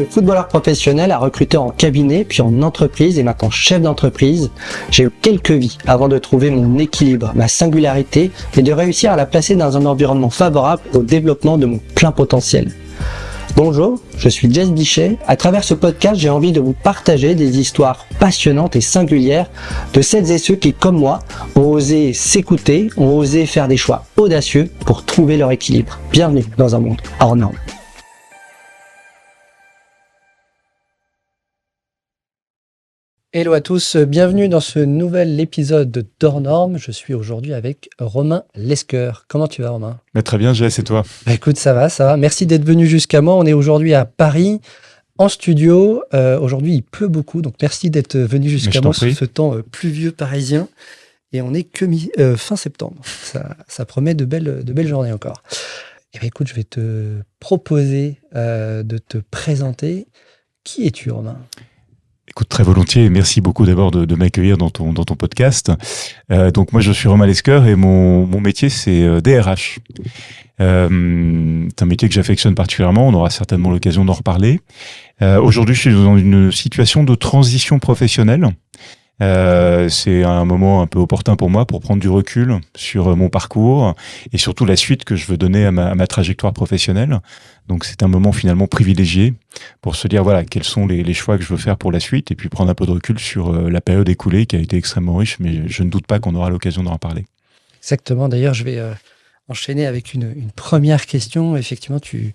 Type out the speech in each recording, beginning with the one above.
de footballeur professionnel à recruteur en cabinet, puis en entreprise et maintenant chef d'entreprise, j'ai eu quelques vies avant de trouver mon équilibre, ma singularité et de réussir à la placer dans un environnement favorable au développement de mon plein potentiel. Bonjour, je suis Jess Bichet. À travers ce podcast, j'ai envie de vous partager des histoires passionnantes et singulières de celles et ceux qui, comme moi, ont osé s'écouter, ont osé faire des choix audacieux pour trouver leur équilibre. Bienvenue dans un monde hors norme. Hello à tous, bienvenue dans ce nouvel épisode d'Hors Normes. Je suis aujourd'hui avec Romain Lesquer. Comment tu vas, Romain ? Très bien, Jess, et toi ? Écoute, ça va. Merci d'être venu jusqu'à moi. On est aujourd'hui à Paris, en studio. Aujourd'hui, il pleut beaucoup, donc merci d'être venu jusqu'à moi sous ce temps pluvieux parisien. Et on n'est que fin septembre. Ça promet de belles journées encore. Et bien, écoute, je vais te proposer de te présenter. Qui es-tu, Romain ? Écoute, très volontiers, et merci beaucoup d'abord de m'accueillir dans ton podcast. Donc moi, je suis Romain Lesquer et mon métier, c'est DRH. C'est un métier que j'affectionne particulièrement, on aura certainement l'occasion d'en reparler. Aujourd'hui, je suis dans une situation de transition professionnelle. C'est un moment un peu opportun pour moi pour prendre du recul sur mon parcours et surtout la suite que je veux donner à ma trajectoire professionnelle. Donc c'est un moment finalement privilégié pour se dire voilà quels sont les choix que je veux faire pour la suite et puis prendre un peu de recul sur la période écoulée qui a été extrêmement riche, mais je ne doute pas qu'on aura l'occasion d'en parler. Exactement, d'ailleurs je vais enchaîner avec une première question. Effectivement, tu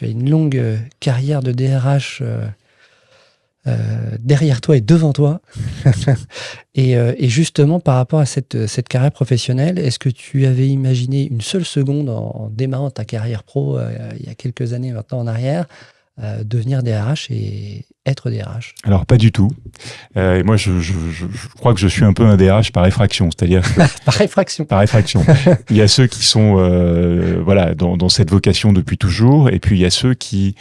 as une longue carrière de DRH derrière toi et devant toi. et justement, par rapport à cette carrière professionnelle, est-ce que tu avais imaginé une seule seconde en démarrant ta carrière pro il y a quelques années maintenant en arrière, devenir DRH et être DRH ? Alors pas du tout. Et moi, je crois que je suis un peu un DRH par effraction, c'est-à-dire que par effraction. Il y a ceux qui sont dans cette vocation depuis toujours, et puis il y a ceux qui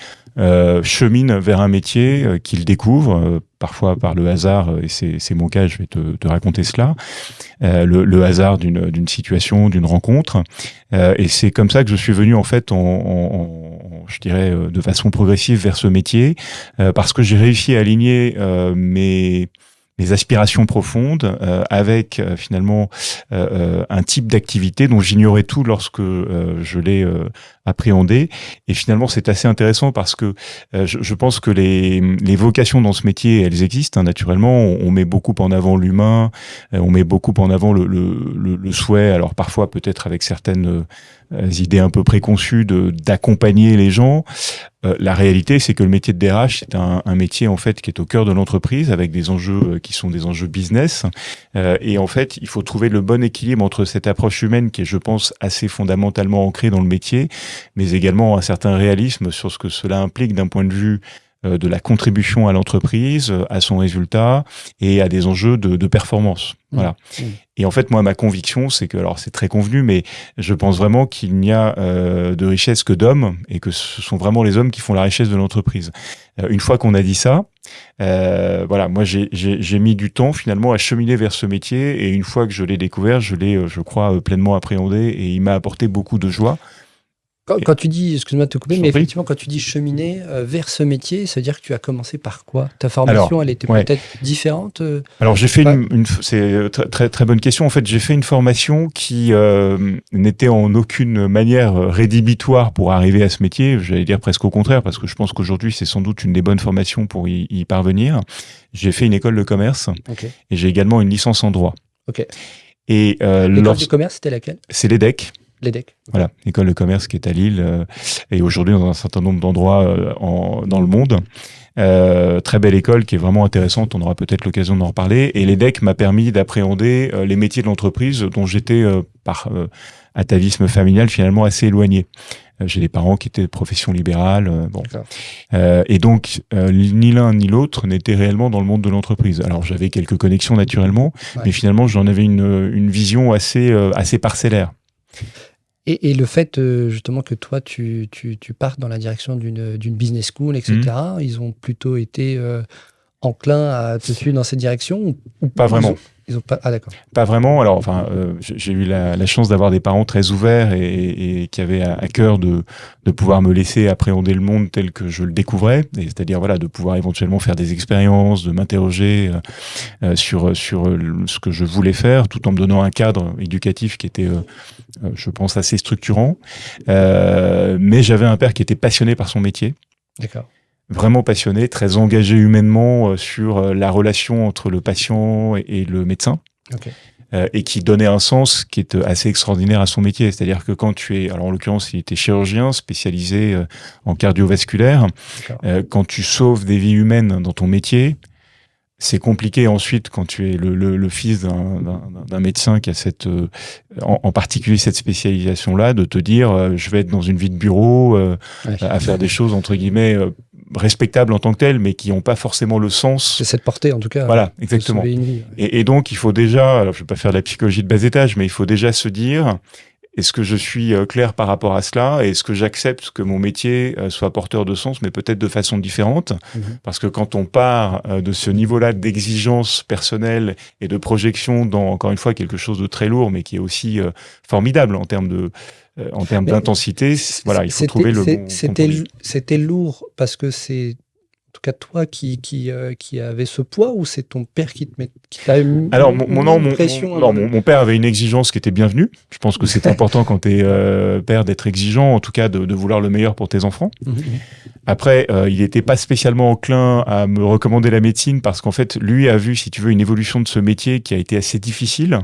cheminent vers un métier qu'ils découvrent, parfois par le hasard, et c'est mon cas, je vais te raconter cela, le hasard d'une situation, d'une rencontre, et c'est comme ça que je suis venu en fait je dirais de façon progressive vers ce métier, parce que j'ai réussi à aligner mes aspirations profondes avec finalement un type d'activité dont j'ignorais tout lorsque je l'ai appréhendé. Et finalement, c'est assez intéressant parce que je pense que les vocations dans ce métier, elles existent, hein, naturellement. On met beaucoup en avant l'humain, on met beaucoup en avant le souhait, alors parfois peut-être avec certaines idées un peu préconçues d'accompagner les gens. La réalité, c'est que le métier de DRH, c'est un métier en fait qui est au cœur de l'entreprise avec des enjeux qui sont des enjeux business. Et en fait, il faut trouver le bon équilibre entre cette approche humaine qui est, je pense, assez fondamentalement ancrée dans le métier, mais également un certain réalisme sur ce que cela implique d'un point de vue de la contribution à l'entreprise, à son résultat et à des enjeux de performance. Voilà. Et en fait, moi, ma conviction, c'est que, alors c'est très convenu, mais je pense vraiment qu'il n'y a de richesse que d'hommes et que ce sont vraiment les hommes qui font la richesse de l'entreprise. Une fois qu'on a dit ça, moi j'ai mis du temps finalement à cheminer vers ce métier et une fois que je l'ai découvert, je l'ai, je crois, pleinement appréhendé et il m'a apporté beaucoup de joie. Quand tu dis, excuse-moi de te couper, mais effectivement, quand tu dis cheminer vers ce métier, ça veut dire que tu as commencé par quoi ? Ta formation, elle était peut-être différente Alors, j'ai fait c'est très, très bonne question. En fait, j'ai fait une formation qui n'était en aucune manière rédhibitoire pour arriver à ce métier. J'allais dire presque au contraire, parce que je pense qu'aujourd'hui, c'est sans doute une des bonnes formations pour y parvenir. J'ai fait une école de commerce et j'ai également une licence en droit. Et l'école de commerce, c'était laquelle ? C'est l'EDEC. Voilà, école de commerce qui est à Lille et aujourd'hui dans un certain nombre d'endroits dans le monde. Très belle école qui est vraiment intéressante, on aura peut-être l'occasion d'en reparler. Et l'EDEC m'a permis d'appréhender les métiers de l'entreprise dont j'étais par atavisme familial finalement assez éloigné. J'ai des parents qui étaient de profession libérale. Et donc, ni l'un ni l'autre n'était réellement dans le monde de l'entreprise. Alors, j'avais quelques connexions naturellement, mais finalement, j'en avais une vision assez parcellaire. Et le fait justement que toi, tu partes dans la direction d'une business school, etc., ils ont plutôt été enclins à te suivre dans cette direction ou Pas vraiment. Ils ont pas. Ah d'accord. Pas vraiment. Alors, enfin, j'ai eu la chance d'avoir des parents très ouverts et qui avaient à cœur de pouvoir me laisser appréhender le monde tel que je le découvrais, c'est-à-dire voilà, de pouvoir éventuellement faire des expériences, de m'interroger sur ce que je voulais faire, tout en me donnant un cadre éducatif qui était, je pense, assez structurant. Mais j'avais un père qui était passionné par son métier. D'accord. Vraiment passionné, très engagé humainement sur la relation entre le patient et le médecin. Okay. Et qui donnait un sens qui est assez extraordinaire à son métier. C'est-à-dire que quand tu es, alors en l'occurrence, il était chirurgien spécialisé en cardiovasculaire. Quand tu sauves des vies humaines dans ton métier, c'est compliqué ensuite quand tu es le fils d'un médecin qui a cette, en particulier cette spécialisation-là, de te dire, je vais être dans une vie de bureau, à faire des choses entre guillemets respectables en tant que telles, mais qui n'ont pas forcément le sens. C'est cette portée en tout cas. Voilà, exactement. Sauver une vie, ouais. Et donc il faut déjà, alors je vais pas faire de la psychologie de bas étage, mais il faut déjà se dire, est-ce que je suis clair par rapport à cela? Et est-ce que j'accepte que mon métier soit porteur de sens, mais peut-être de façon différente? Parce que quand on part de ce niveau-là d'exigence personnelle et de projection dans, encore une fois, quelque chose de très lourd, mais qui est aussi formidable en termes d'intensité, voilà, il faut trouver le bon compromis. C'était lourd parce que c'est en tout cas toi qui avait ce poids, ou c'est ton père qui t'a mis une pression? Mon père avait une exigence qui était bienvenue. Je pense que c'est important quand tu es père d'être exigeant, en tout cas de vouloir le meilleur pour tes enfants. Après, il n'était pas spécialement enclin à me recommander la médecine parce qu'en fait, lui a vu, si tu veux, une évolution de ce métier qui a été assez difficile.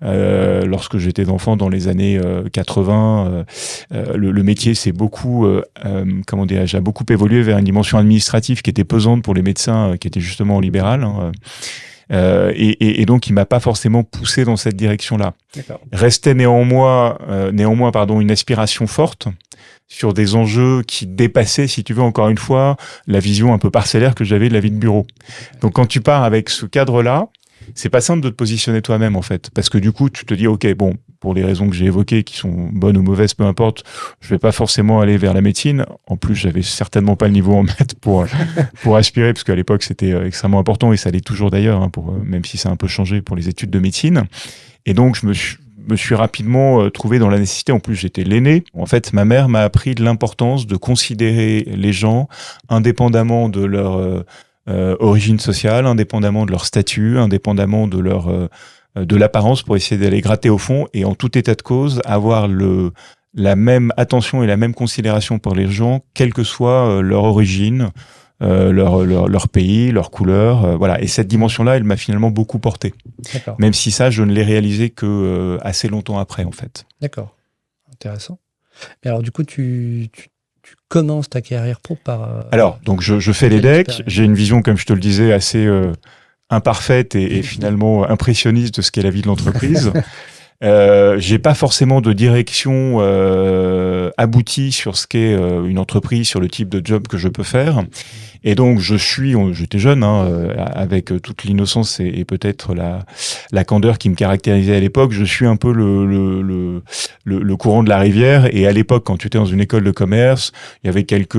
Lorsque j'étais enfant dans les années 80, le métier s'est beaucoup, a beaucoup évolué vers une dimension administrative qui était pesante pour les médecins qui étaient justement en libéral. Et donc, il m'a pas forcément poussé dans cette direction-là. Restait néanmoins, une aspiration forte sur des enjeux qui dépassaient, si tu veux, encore une fois, la vision un peu parcellaire que j'avais de la vie de bureau. Donc, quand tu pars avec ce cadre-là, c'est pas simple de te positionner toi-même, en fait. Parce que du coup, tu te dis, OK, bon, pour les raisons que j'ai évoquées, qui sont bonnes ou mauvaises, peu importe, je vais pas forcément aller vers la médecine. En plus, j'avais certainement pas le niveau en maths pour aspirer, parce qu'à l'époque, c'était extrêmement important, et ça l'est toujours d'ailleurs, hein, même si ça a un peu changé pour les études de médecine. Et donc, je me suis rapidement trouvé dans la nécessité. En plus, j'étais l'aîné. En fait, ma mère m'a appris de l'importance de considérer les gens indépendamment de leur origine sociale, indépendamment de leur statut, indépendamment de leur de l'apparence, pour essayer d'aller gratter au fond, et en tout état de cause avoir la même attention et la même considération pour les gens, quelle que soit leur origine, leur pays, leur couleur, voilà. Et cette dimension-là, elle m'a finalement beaucoup porté. Même si ça, je ne l'ai réalisé que assez longtemps après, en fait. D'accord, intéressant. Mais alors du coup, tu commences ta carrière pro par... Alors, donc je fais les decks, j'ai une vision, comme je te le disais, assez imparfaite et finalement impressionniste de ce qu'est la vie de l'entreprise. J'ai pas forcément de direction aboutie sur ce qu'est une entreprise, sur le type de job que je peux faire. Et donc j'étais jeune, avec toute l'innocence et peut-être la candeur qui me caractérisait à l'époque. Je suis un peu le courant de la rivière. Et à l'époque, quand tu étais dans une école de commerce, il y avait quelques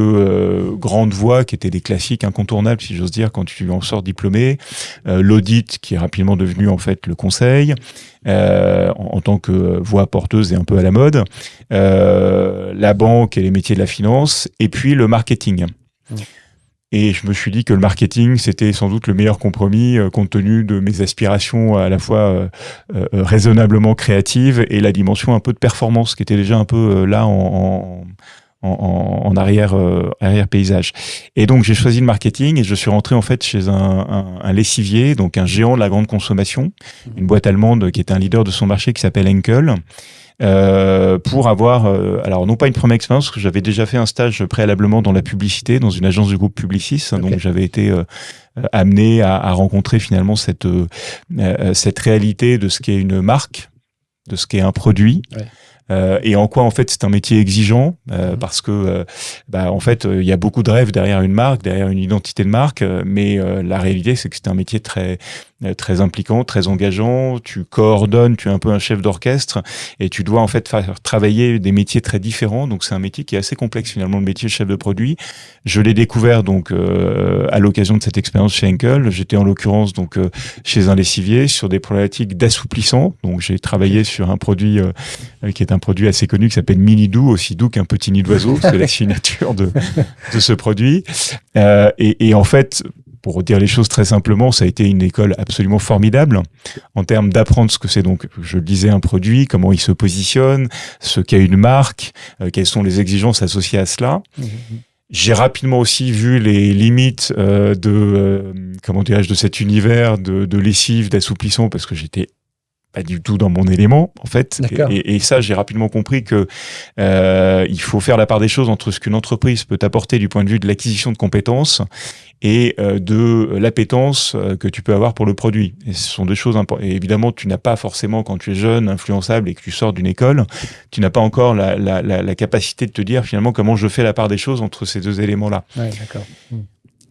grandes voies qui étaient des classiques incontournables, si j'ose dire, quand tu en sors diplômé. L'audit, qui est rapidement devenu en fait le conseil. En tant que voie porteuse et un peu à la mode, la banque et les métiers de la finance, et puis le marketing. Et je me suis dit que le marketing, c'était sans doute le meilleur compromis compte tenu de mes aspirations à la fois raisonnablement créatives et la dimension un peu de performance qui était déjà un peu là en arrière paysage. Et donc j'ai choisi le marketing et je suis rentré en fait chez un lessivier, donc un géant de la grande consommation, une boîte allemande qui est un leader de son marché qui s'appelle Henkel. Pour avoir, alors non pas une première expérience, parce que j'avais déjà fait un stage préalablement dans la publicité, dans une agence du groupe Publicis, donc j'avais été amené à rencontrer finalement cette réalité de ce qu'est une marque, de ce qu'est un produit, et en quoi en fait c'est un métier exigeant, parce que en fait il y a beaucoup de rêves derrière une marque, derrière une identité de marque, mais la réalité c'est que c'est un métier très impliquant, très engageant. Tu coordonnes, tu es un peu un chef d'orchestre et tu dois en fait faire travailler des métiers très différents. Donc c'est un métier qui est assez complexe finalement, le métier de chef de produit. Je l'ai découvert donc à l'occasion de cette expérience chez Henkel. J'étais en l'occurrence donc chez un lessivier sur des problématiques d'assouplissant. Donc j'ai travaillé sur un produit qui est un produit assez connu qui s'appelle Mini Doux, aussi doux qu'un petit nid d'oiseau. C'est la signature de ce produit. Et en fait, pour dire les choses très simplement, ça a été une école absolument formidable en termes d'apprendre ce que c'est donc, je le disais, un produit, comment il se positionne, ce qu'est une marque, quelles sont les exigences associées à cela. J'ai rapidement aussi vu les limites de cet univers de lessive, d'assouplissant, parce que j'étais pas du tout dans mon élément en fait, et ça j'ai rapidement compris que il faut faire la part des choses entre ce qu'une entreprise peut apporter du point de vue de l'acquisition de compétences et de l'appétence que tu peux avoir pour le produit. Et ce sont deux choses importantes. Et évidemment, tu n'as pas forcément, quand tu es jeune, influençable et que tu sors d'une école, tu n'as pas encore la capacité de te dire finalement comment je fais la part des choses entre ces deux éléments-là. Ouais, d'accord.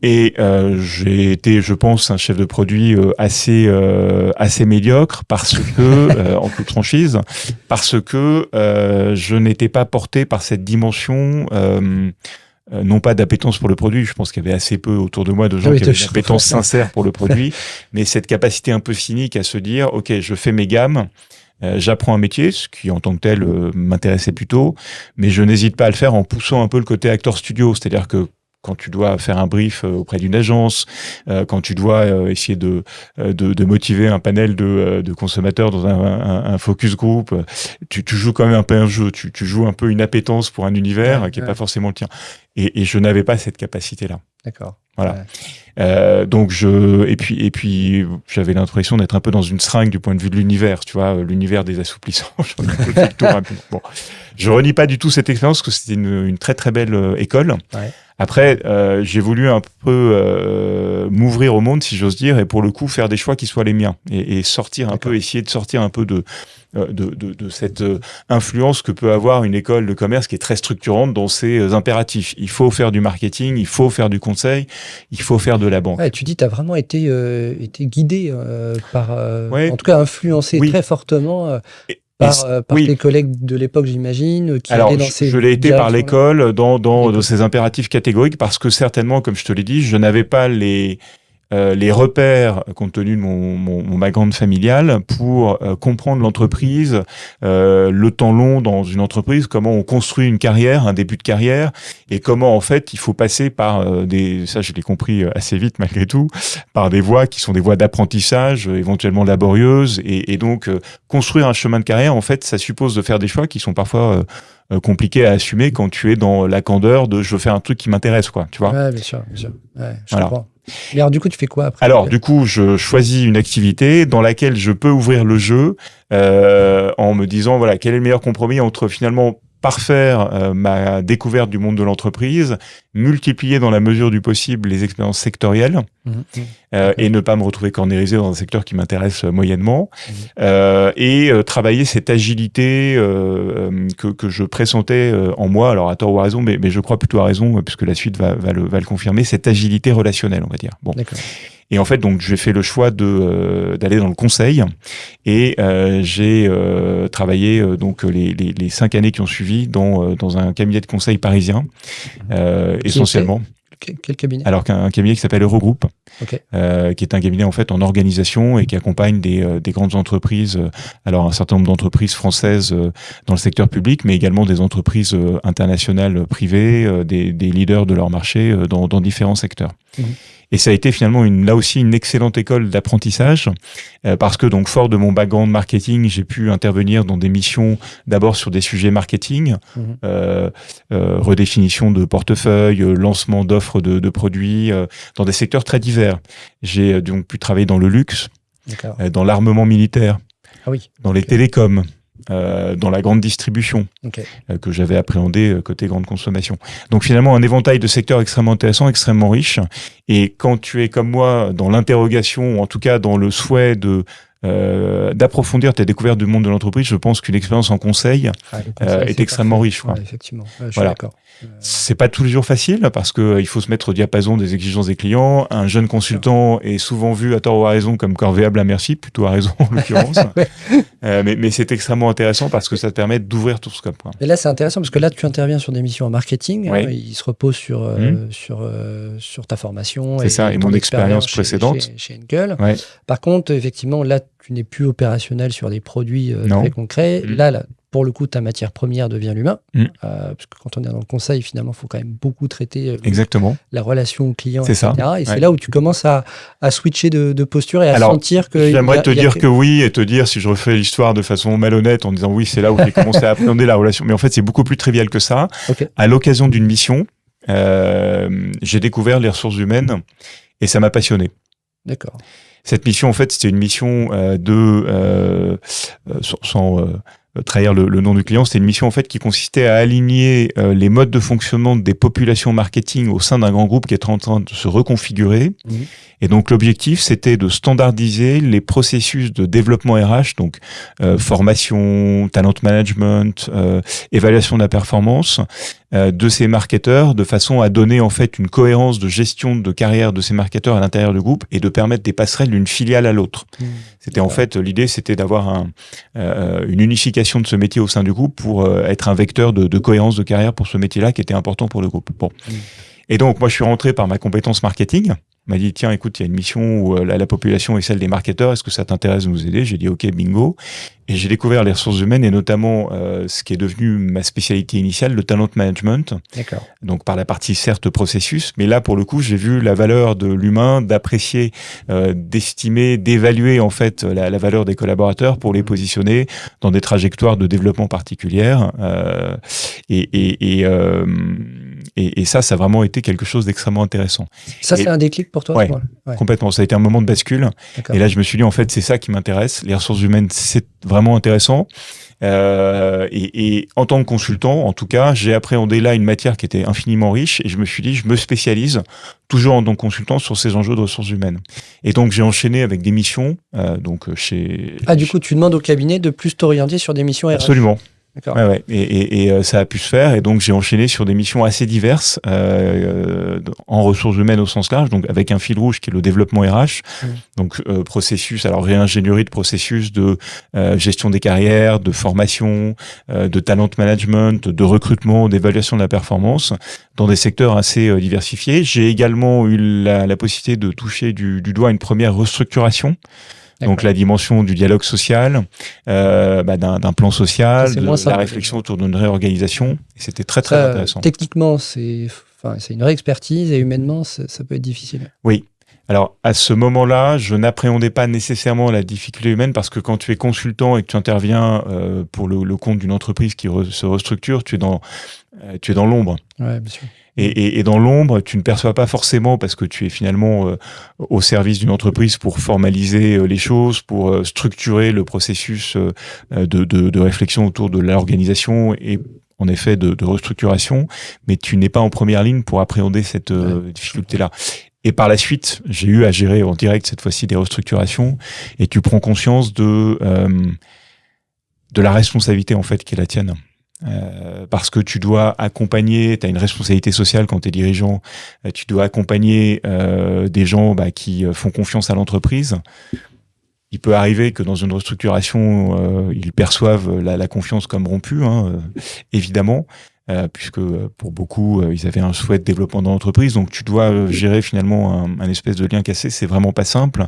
Et j'ai été, je pense, un chef de produit assez médiocre parce que, en toute franchise, parce que je n'étais pas porté par cette dimension. Non pas d'appétence pour le produit, je pense qu'il y avait assez peu autour de moi de gens qui avaient une appétence sincère pour le produit, mais cette capacité un peu cynique à se dire, ok, je fais mes gammes, j'apprends un métier, ce qui en tant que tel m'intéressait plutôt, mais je n'hésite pas à le faire en poussant un peu le côté acteur studio, c'est-à-dire que quand tu dois faire un brief auprès d'une agence, quand tu dois essayer de motiver un panel de consommateurs dans un focus group, tu joues quand même un peu un jeu, tu joues un peu une appétence pour un univers qui est pas forcément le tien. Et je n'avais pas cette capacité-là. D'accord. Voilà. Donc et puis j'avais l'impression d'être un peu dans une seringue du point de vue de l'univers, tu vois, l'univers des assouplissants. J'en ai un peu fait le tour rapidement. Bon, je renie pas du tout cette expérience parce que c'était une très très belle école. Ouais. Après, j'ai voulu un peu m'ouvrir au monde, si j'ose dire, et pour le coup faire des choix qui soient les miens et sortir un peu, essayer de sortir un peu de cette influence que peut avoir une école de commerce qui est très structurante dans ses impératifs. Il faut faire du marketing, il faut faire du conseil, il faut faire de la banque. Ouais, tu dis, tu as vraiment été guidé par, en tout cas influencé très fortement par tes collègues de l'époque, j'imagine. Alors, je l'ai été par l'école dans ces impératifs catégoriques parce que certainement, comme je te l'ai dit, je n'avais pas les repères, compte tenu de mon background familial, pour comprendre l'entreprise, le temps long dans une entreprise, comment on construit une carrière, un début de carrière, et comment en fait il faut passer par ça je l'ai compris assez vite malgré tout, par des voies qui sont des voies d'apprentissage, éventuellement laborieuses, et donc construire un chemin de carrière, en fait, ça suppose de faire des choix qui sont parfois compliqué à assumer quand tu es dans la candeur de je veux faire un truc qui m'intéresse, quoi, tu vois. Ouais, bien sûr. Ouais, je comprends. Mais alors, du coup, tu fais quoi après? Alors, du coup, je choisis une activité dans laquelle je peux ouvrir le jeu en me disant, voilà, quel est le meilleur compromis entre finalement parfaire ma découverte du monde de l'entreprise, multiplier dans la mesure du possible les expériences sectorielles et ne pas me retrouver cornérisé dans un secteur qui m'intéresse moyennement et travailler cette agilité que je pressentais en moi, alors à tort ou à raison, mais je crois plutôt à raison puisque la suite va le confirmer, cette agilité relationnelle, on va dire. Bon. D'accord. Et en fait, donc, j'ai fait le choix d'aller dans le conseil et j'ai travaillé donc les 5 années qui ont suivi dans un cabinet de conseil parisien, essentiellement. Quel cabinet? Alors qu'un cabinet qui s'appelle Eurogroupe, qui est un cabinet en fait en organisation et qui accompagne des grandes entreprises. Alors un certain nombre d'entreprises françaises dans le secteur public, mais également des entreprises internationales privées, des leaders de leur marché dans différents secteurs. Et ça a été finalement là aussi une excellente école d'apprentissage parce que donc fort de mon background marketing, j'ai pu intervenir dans des missions d'abord sur des sujets marketing, redéfinition de portefeuille, lancement d'offres de produits dans des secteurs très divers. J'ai donc pu travailler dans le luxe, dans l'armement militaire, dans les télécoms. Dans la grande distribution que j'avais appréhendé côté grande consommation. Donc finalement un éventail de secteurs extrêmement intéressant, extrêmement riche. Et quand tu es comme moi dans l'interrogation, ou en tout cas dans le souhait de d'approfondir ta découverte du monde de l'entreprise, je pense qu'une expérience en conseil, est extrêmement riche. Ouais, effectivement, je suis voilà. d'accord. C'est pas tous les jours facile parce que il faut se mettre au diapason des exigences des clients. Un jeune consultant est souvent vu à tort ou à raison comme corvéable à merci, plutôt à raison en l'occurrence. Ouais. Mais c'est extrêmement intéressant parce que ça te permet d'ouvrir tout scope. Et là, c'est intéressant parce que là, tu interviens sur des missions en marketing. Oui. Il se repose sur ta formation et mon expérience précédente chez Henkel. Ouais. Par contre, effectivement, là, tu n'es plus opérationnel sur des produits très concrets. Mmh. Là, pour le coup, ta matière première devient l'humain. Parce que quand on est dans le conseil, finalement, il faut quand même beaucoup traiter exactement la relation client, c'est etc. Ça. Et c'est là où tu commences à switcher de posture et à Alors, sentir que... J'aimerais te dire que oui et te dire, si je refais l'histoire de façon malhonnête en disant oui, c'est là où j'ai commencé à appréhender la relation. Mais en fait, c'est beaucoup plus trivial que ça. Okay. À l'occasion d'une mission, j'ai découvert les ressources humaines et ça m'a passionné. D'accord. Cette mission, en fait, c'était une mission sans trahir le nom du client, c'était une mission en fait qui consistait à aligner les modes de fonctionnement des populations marketing au sein d'un grand groupe qui était en train de se reconfigurer. Mmh. Et donc l'objectif, c'était de standardiser les processus de développement RH, donc formation, talent management, évaluation de la performance de ces marketeurs, de façon à donner en fait une cohérence de gestion de carrière de ces marketeurs à l'intérieur du groupe et de permettre des passerelles d'une filiale à l'autre. C'était en fait l'idée, c'était d'avoir une unification de ce métier au sein du groupe pour être un vecteur de cohérence de carrière pour ce métier-là qui était important pour le groupe. Bon. Et donc moi je suis rentré par ma compétence marketing. On m'a dit, tiens, écoute, il y a une mission où la population est celle des marketeurs. Est-ce que ça t'intéresse de nous aider? J'ai dit, OK, bingo. Et j'ai découvert les ressources humaines et notamment ce qui est devenu ma spécialité initiale, le talent management. D'accord. Donc par la partie certes processus, mais là pour le coup j'ai vu la valeur de l'humain, d'apprécier, d'estimer, d'évaluer en fait la valeur des collaborateurs pour les positionner dans des trajectoires de développement particulières. Et ça a vraiment été quelque chose d'extrêmement intéressant. Ça c'est un déclic pour toi? Ouais, complètement. Ça a été un moment de bascule. D'accord. Et là je me suis dit en fait c'est ça qui m'intéresse. Les ressources humaines c'est vraiment intéressant. Et en tant que consultant, en tout cas, j'ai appréhendé là une matière qui était infiniment riche et je me suis dit, je me spécialise toujours en tant que consultant sur ces enjeux de ressources humaines. Et donc, j'ai enchaîné avec des missions, chez... Ah, du coup, tu demandes au cabinet de plus t'orienter sur des missions RH. Absolument. D'accord. Ouais. Et ça a pu se faire. Et donc, j'ai enchaîné sur des missions assez diverses en ressources humaines au sens large, donc avec un fil rouge qui est le développement RH. Donc, processus, alors réingénierie de processus de gestion des carrières, de formation, de talent management, de recrutement, d'évaluation de la performance dans des secteurs assez diversifiés. J'ai également eu la possibilité de toucher du doigt une première restructuration. Donc la dimension du dialogue social, d'un plan social, de la réflexion autour d'une réorganisation. Et c'était très très intéressant. Techniquement, c'est une vraie expertise et humainement, ça peut être difficile. Oui. Alors à ce moment-là, je n'appréhendais pas nécessairement la difficulté humaine parce que quand tu es consultant et que tu interviens pour le compte d'une entreprise qui se restructure, tu es dans l'ombre. Ouais, bien sûr. Et dans l'ombre, tu ne perçois pas forcément parce que tu es finalement au service d'une entreprise pour formaliser les choses, pour structurer le processus de réflexion autour de l'organisation et en effet de restructuration, mais tu n'es pas en première ligne pour appréhender cette difficulté-là. Et par la suite, j'ai eu à gérer en direct cette fois-ci des restructurations et tu prends conscience de la responsabilité en fait qui est la tienne. Parce que tu dois accompagner, tu as une responsabilité sociale quand tu es dirigeant, tu dois accompagner des gens qui font confiance à l'entreprise. Il peut arriver que dans une restructuration, ils perçoivent la confiance comme rompue, évidemment, puisque pour beaucoup, ils avaient un souhait de développement dans l'entreprise. Donc tu dois gérer finalement un espèce de lien cassé, c'est vraiment pas simple.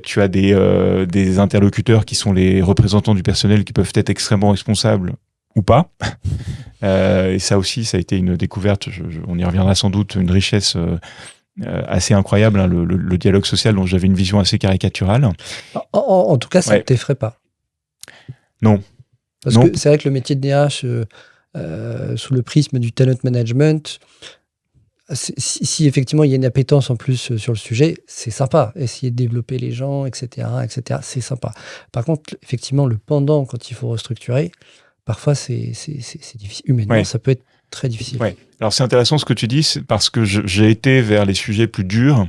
Tu as des interlocuteurs qui sont les représentants du personnel qui peuvent être extrêmement responsables ou pas. Et ça aussi, ça a été une découverte, on y reviendra sans doute, une richesse assez incroyable, le dialogue social dont j'avais une vision assez caricaturale. En tout cas, ça ne t'effraie pas. Non. Parce que c'est vrai que le métier de DRH, sous le prisme du talent management, si effectivement il y a une appétence en plus sur le sujet, c'est sympa. Essayer de développer les gens, etc., c'est sympa. Par contre, effectivement, le pendant, quand il faut restructurer, parfois, c'est difficile. Humainement, ça peut être très difficile. Ouais. Alors, c'est intéressant ce que tu dis, parce que j'ai été vers les sujets plus durs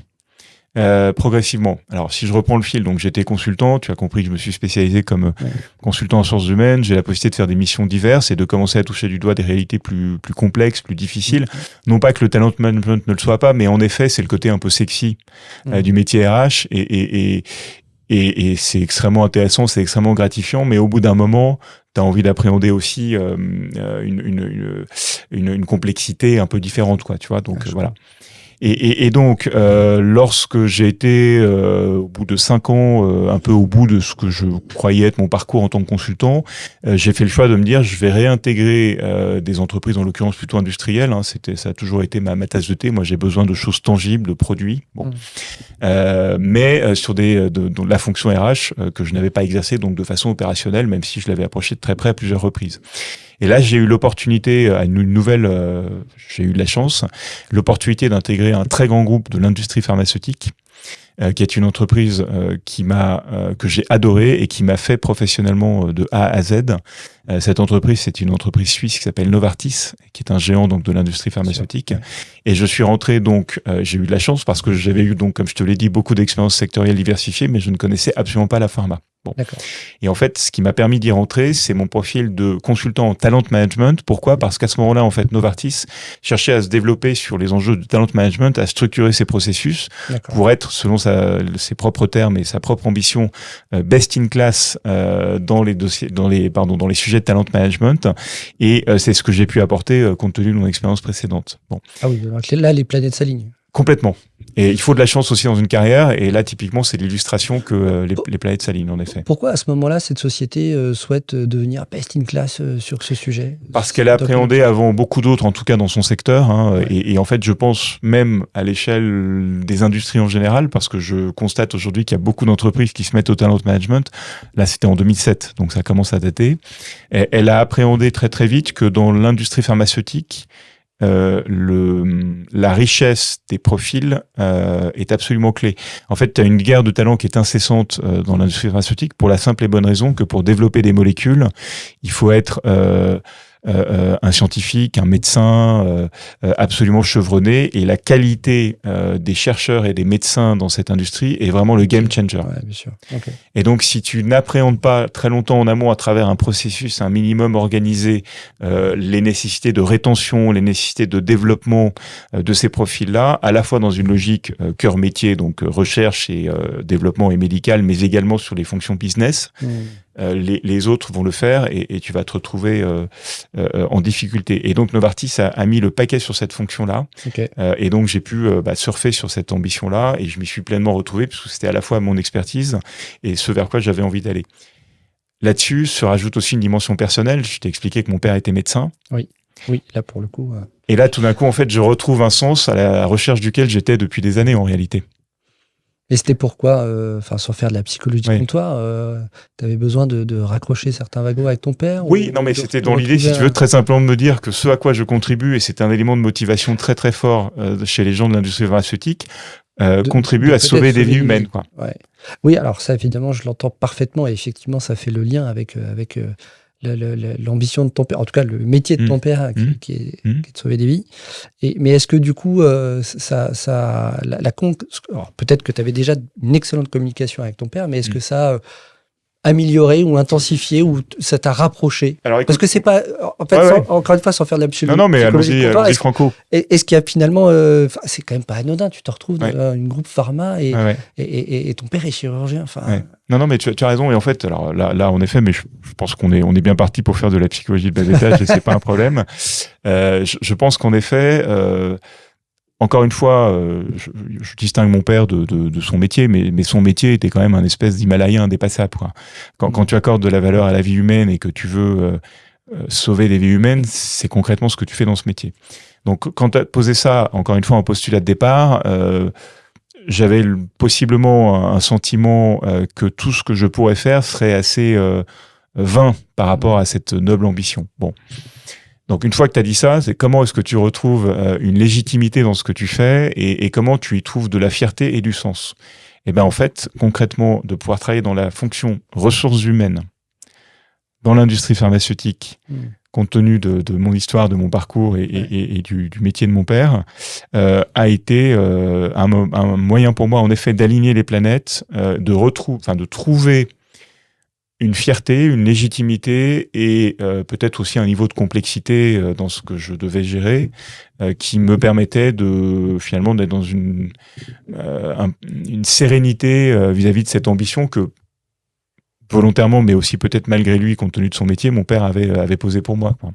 Progressivement. Alors, si je reprends le fil, donc j'étais consultant, tu as compris que je me suis spécialisé comme consultant en ressources humaines, j'ai la possibilité de faire des missions diverses et de commencer à toucher du doigt des réalités plus complexes, plus difficiles. Non pas que le talent management ne le soit pas, mais en effet, c'est le côté un peu sexy du métier RH et c'est extrêmement intéressant, c'est extrêmement gratifiant, mais au bout d'un moment, tu as envie d'appréhender aussi une complexité un peu différente, quoi, tu vois, donc voilà. Et donc, lorsque j'ai été, au bout de 5 ans, un peu au bout de ce que je croyais être mon parcours en tant que consultant, j'ai fait le choix de me dire, je vais réintégrer des entreprises, en l'occurrence plutôt industrielles. Hein, ça a toujours été ma tasse de thé. Moi, j'ai besoin de choses tangibles, de produits. Bon. Mais sur de la fonction RH que je n'avais pas exercée donc de façon opérationnelle, même si je l'avais approché de très près à plusieurs reprises. Et là, j'ai eu l'opportunité, j'ai eu de la chance, l'opportunité d'intégrer un très grand groupe de l'industrie pharmaceutique, qui est une entreprise que j'ai adorée et qui m'a fait professionnellement de A à Z. Cette entreprise, c'est une entreprise suisse qui s'appelle Novartis, qui est un géant donc de l'industrie pharmaceutique. Et je suis rentré donc, j'ai eu de la chance parce que j'avais eu donc, comme je te l'ai dit, beaucoup d'expériences sectorielles diversifiées, mais je ne connaissais absolument pas la pharma. Bon. Et en fait, ce qui m'a permis d'y rentrer, c'est mon profil de consultant en talent management. Pourquoi ? Parce qu'à ce moment-là, en fait, Novartis cherchait à se développer sur les enjeux de talent management, à structurer ses processus pour être, selon ses propres termes et sa propre ambition, best in class dans les sujets de talent management. Et c'est ce que j'ai pu apporter compte tenu de mon expérience précédente. Bon. Ah oui, donc là, les planètes s'alignent. Complètement. Et il faut de la chance aussi dans une carrière. Et là, typiquement, c'est l'illustration que les planètes s'alignent, en effet. Pourquoi, à ce moment-là, cette société souhaite devenir best in class sur ce sujet ? Parce qu'elle a appréhendé avant beaucoup d'autres, en tout cas dans son secteur. Hein, et en fait, je pense même à l'échelle des industries en général, parce que je constate aujourd'hui qu'il y a beaucoup d'entreprises qui se mettent au talent management. Là, c'était en 2007, donc ça commence à dater. Et elle a appréhendé très très vite que dans l'industrie pharmaceutique, la richesse des profils est absolument clé. En fait, tu as une guerre de talents qui est incessante dans l'industrie pharmaceutique pour la simple et bonne raison que pour développer des molécules, il faut être un scientifique, un médecin absolument chevronné, et la qualité des chercheurs et des médecins dans cette industrie est vraiment le game changer. Ouais, bien sûr. Okay. Et donc, si tu n'appréhendes pas très longtemps en amont à travers un processus, un minimum organisé, les nécessités de rétention, les nécessités de développement de ces profils-là, à la fois dans une logique cœur métier, donc recherche et développement et médical, mais également sur les fonctions business, les autres vont le faire et tu vas te retrouver en difficulté. Et donc Novartis a mis le paquet sur cette fonction-là. Okay. Et donc j'ai pu surfer sur cette ambition-là et je m'y suis pleinement retrouvé parce que c'était à la fois mon expertise et ce vers quoi j'avais envie d'aller. Là-dessus se rajoute aussi une dimension personnelle. Je t'ai expliqué que mon père était médecin. Oui, là pour le coup. Et là tout d'un coup, en fait, je retrouve un sens à la recherche duquel j'étais depuis des années en réalité. Et c'était pourquoi, sans faire de la psychologie de comptoir, tu avais besoin de raccrocher certains wagons avec ton père ? Oui, non, mais c'était dans l'idée, si tu veux, très simplement de me dire que ce à quoi je contribue, et c'est un élément de motivation très très fort chez les gens de l'industrie pharmaceutique, contribue à sauver des vies humaines. Quoi. Ouais. Oui, alors ça, évidemment, je l'entends parfaitement, et effectivement, ça fait le lien avec l'ambition de ton père, en tout cas le métier de ton père qui est de sauver des vies. Mais est-ce que du coup, alors, peut-être que tu avais déjà une excellente communication avec ton père, mais est-ce que ça a amélioré ou intensifié ou ça t'a rapproché ? Alors, écoute, parce que c'est pas, en fait, encore une fois, sans faire de la psychologie. Non, mais allons-y franco. Est-ce qu'il y a finalement, c'est quand même pas anodin, tu te retrouves dans une groupe pharma et ton père est chirurgien. Non, mais tu as raison. Et en fait, alors là, en effet, mais je pense qu'on est bien parti pour faire de la psychologie de bas étage et c'est pas un problème. Je pense qu'en effet, encore une fois, je distingue mon père de son métier, mais son métier était quand même un espèce d'Himalaya indépassable. Quoi. Quand tu accordes de la valeur à la vie humaine et que tu veux sauver des vies humaines, c'est concrètement ce que tu fais dans ce métier. Donc, quand tu as posé ça, encore une fois, en postulat de départ, j'avais possiblement un sentiment que tout ce que je pourrais faire serait assez vain par rapport à cette noble ambition. Bon. Donc, une fois que tu as dit ça, c'est comment est-ce que tu retrouves une légitimité dans ce que tu fais et comment tu y trouves de la fierté et du sens. Et bien, en fait, concrètement, de pouvoir travailler dans la fonction ressources humaines, dans l'industrie pharmaceutique, compte tenu de mon histoire, de mon parcours et du métier de mon père, a été un moyen pour moi, en effet, d'aligner les planètes, de trouver une fierté, une légitimité et peut-être aussi un niveau de complexité dans ce que je devais gérer, qui me permettait finalement d'être dans une sérénité vis-à-vis de cette ambition que volontairement, mais aussi peut-être malgré lui, compte tenu de son métier, mon père avait posé pour moi, quoi.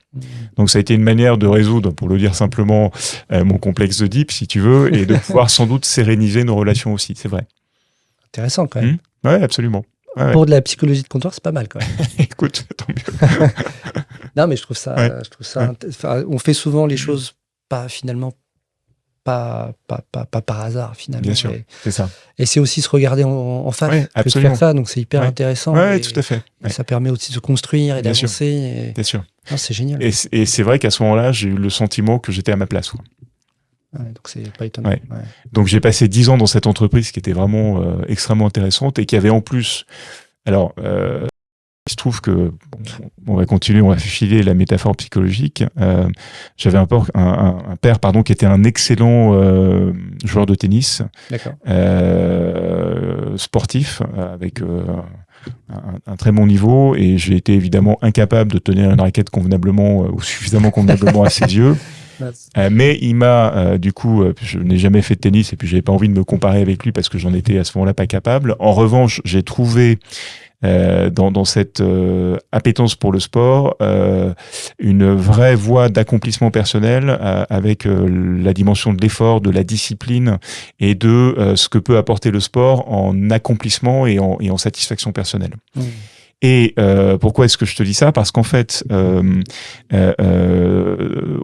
Donc ça a été une manière de résoudre, pour le dire simplement, mon complexe d'Oedipe, si tu veux, et de pouvoir sans doute séréniser nos relations aussi, c'est vrai. Intéressant quand même. Ouais, absolument. Ouais, pour de la psychologie de comptoir, c'est pas mal quand même. Écoute, tant mieux. Non, mais je trouve ça, on fait souvent les choses pas par hasard finalement. Bien sûr, c'est ça. Et c'est aussi se regarder en face que de faire ça, donc c'est hyper intéressant. Oui, tout à fait. Et ça permet aussi de se construire et d'avancer. Bien sûr. Non, c'est génial. Et c'est vrai qu'à ce moment-là, j'ai eu le sentiment que j'étais à ma place. Donc c'est pas étonnant. Ouais. Donc j'ai passé 10 ans dans cette entreprise qui était vraiment extrêmement intéressante et qui avait en plus... Alors, il se trouve que, on va continuer, on va filer la métaphore psychologique. J'avais un père qui était un excellent joueur de tennis, sportif, avec un très bon niveau, et j'ai été évidemment incapable de tenir une raquette convenablement ou suffisamment convenablement à ses yeux. Mais il m'a, du coup, je n'ai jamais fait de tennis et puis j'avais pas envie de me comparer avec lui parce que j'en étais à ce moment-là pas capable. En revanche, j'ai trouvé dans cette appétence pour le sport une vraie voie d'accomplissement personnel avec la dimension de l'effort, de la discipline et de ce que peut apporter le sport en accomplissement et en satisfaction personnelle. Et pourquoi est-ce que je te dis ça? Parce qu'en fait,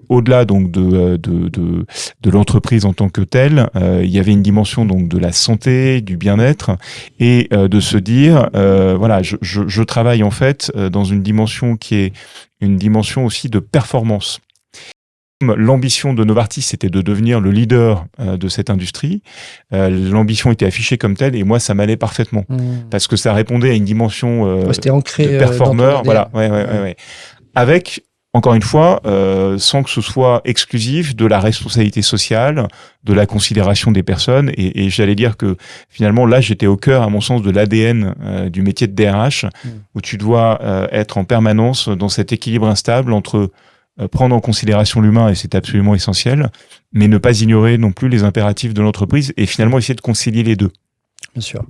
au-delà donc de l'entreprise en tant que telle, il y avait une dimension donc de la santé, du bien-être, et de se dire, voilà, je travaille en fait dans une dimension qui est une dimension aussi de performance. L'ambition de Novartis, c'était de devenir le leader de cette industrie. L'ambition était affichée comme telle, et moi, ça m'allait parfaitement parce que ça répondait à une dimension c'était ancré de performeur. Voilà, ouais. Avec, encore une fois, sans que ce soit exclusif de la responsabilité sociale, de la considération des personnes, et j'allais dire que finalement, là, j'étais au cœur, à mon sens, de l'ADN du métier de DRH, où tu dois être en permanence dans cet équilibre instable entre prendre en considération l'humain, et c'est absolument essentiel, mais ne pas ignorer non plus les impératifs de l'entreprise et finalement essayer de concilier les deux. Bien sûr.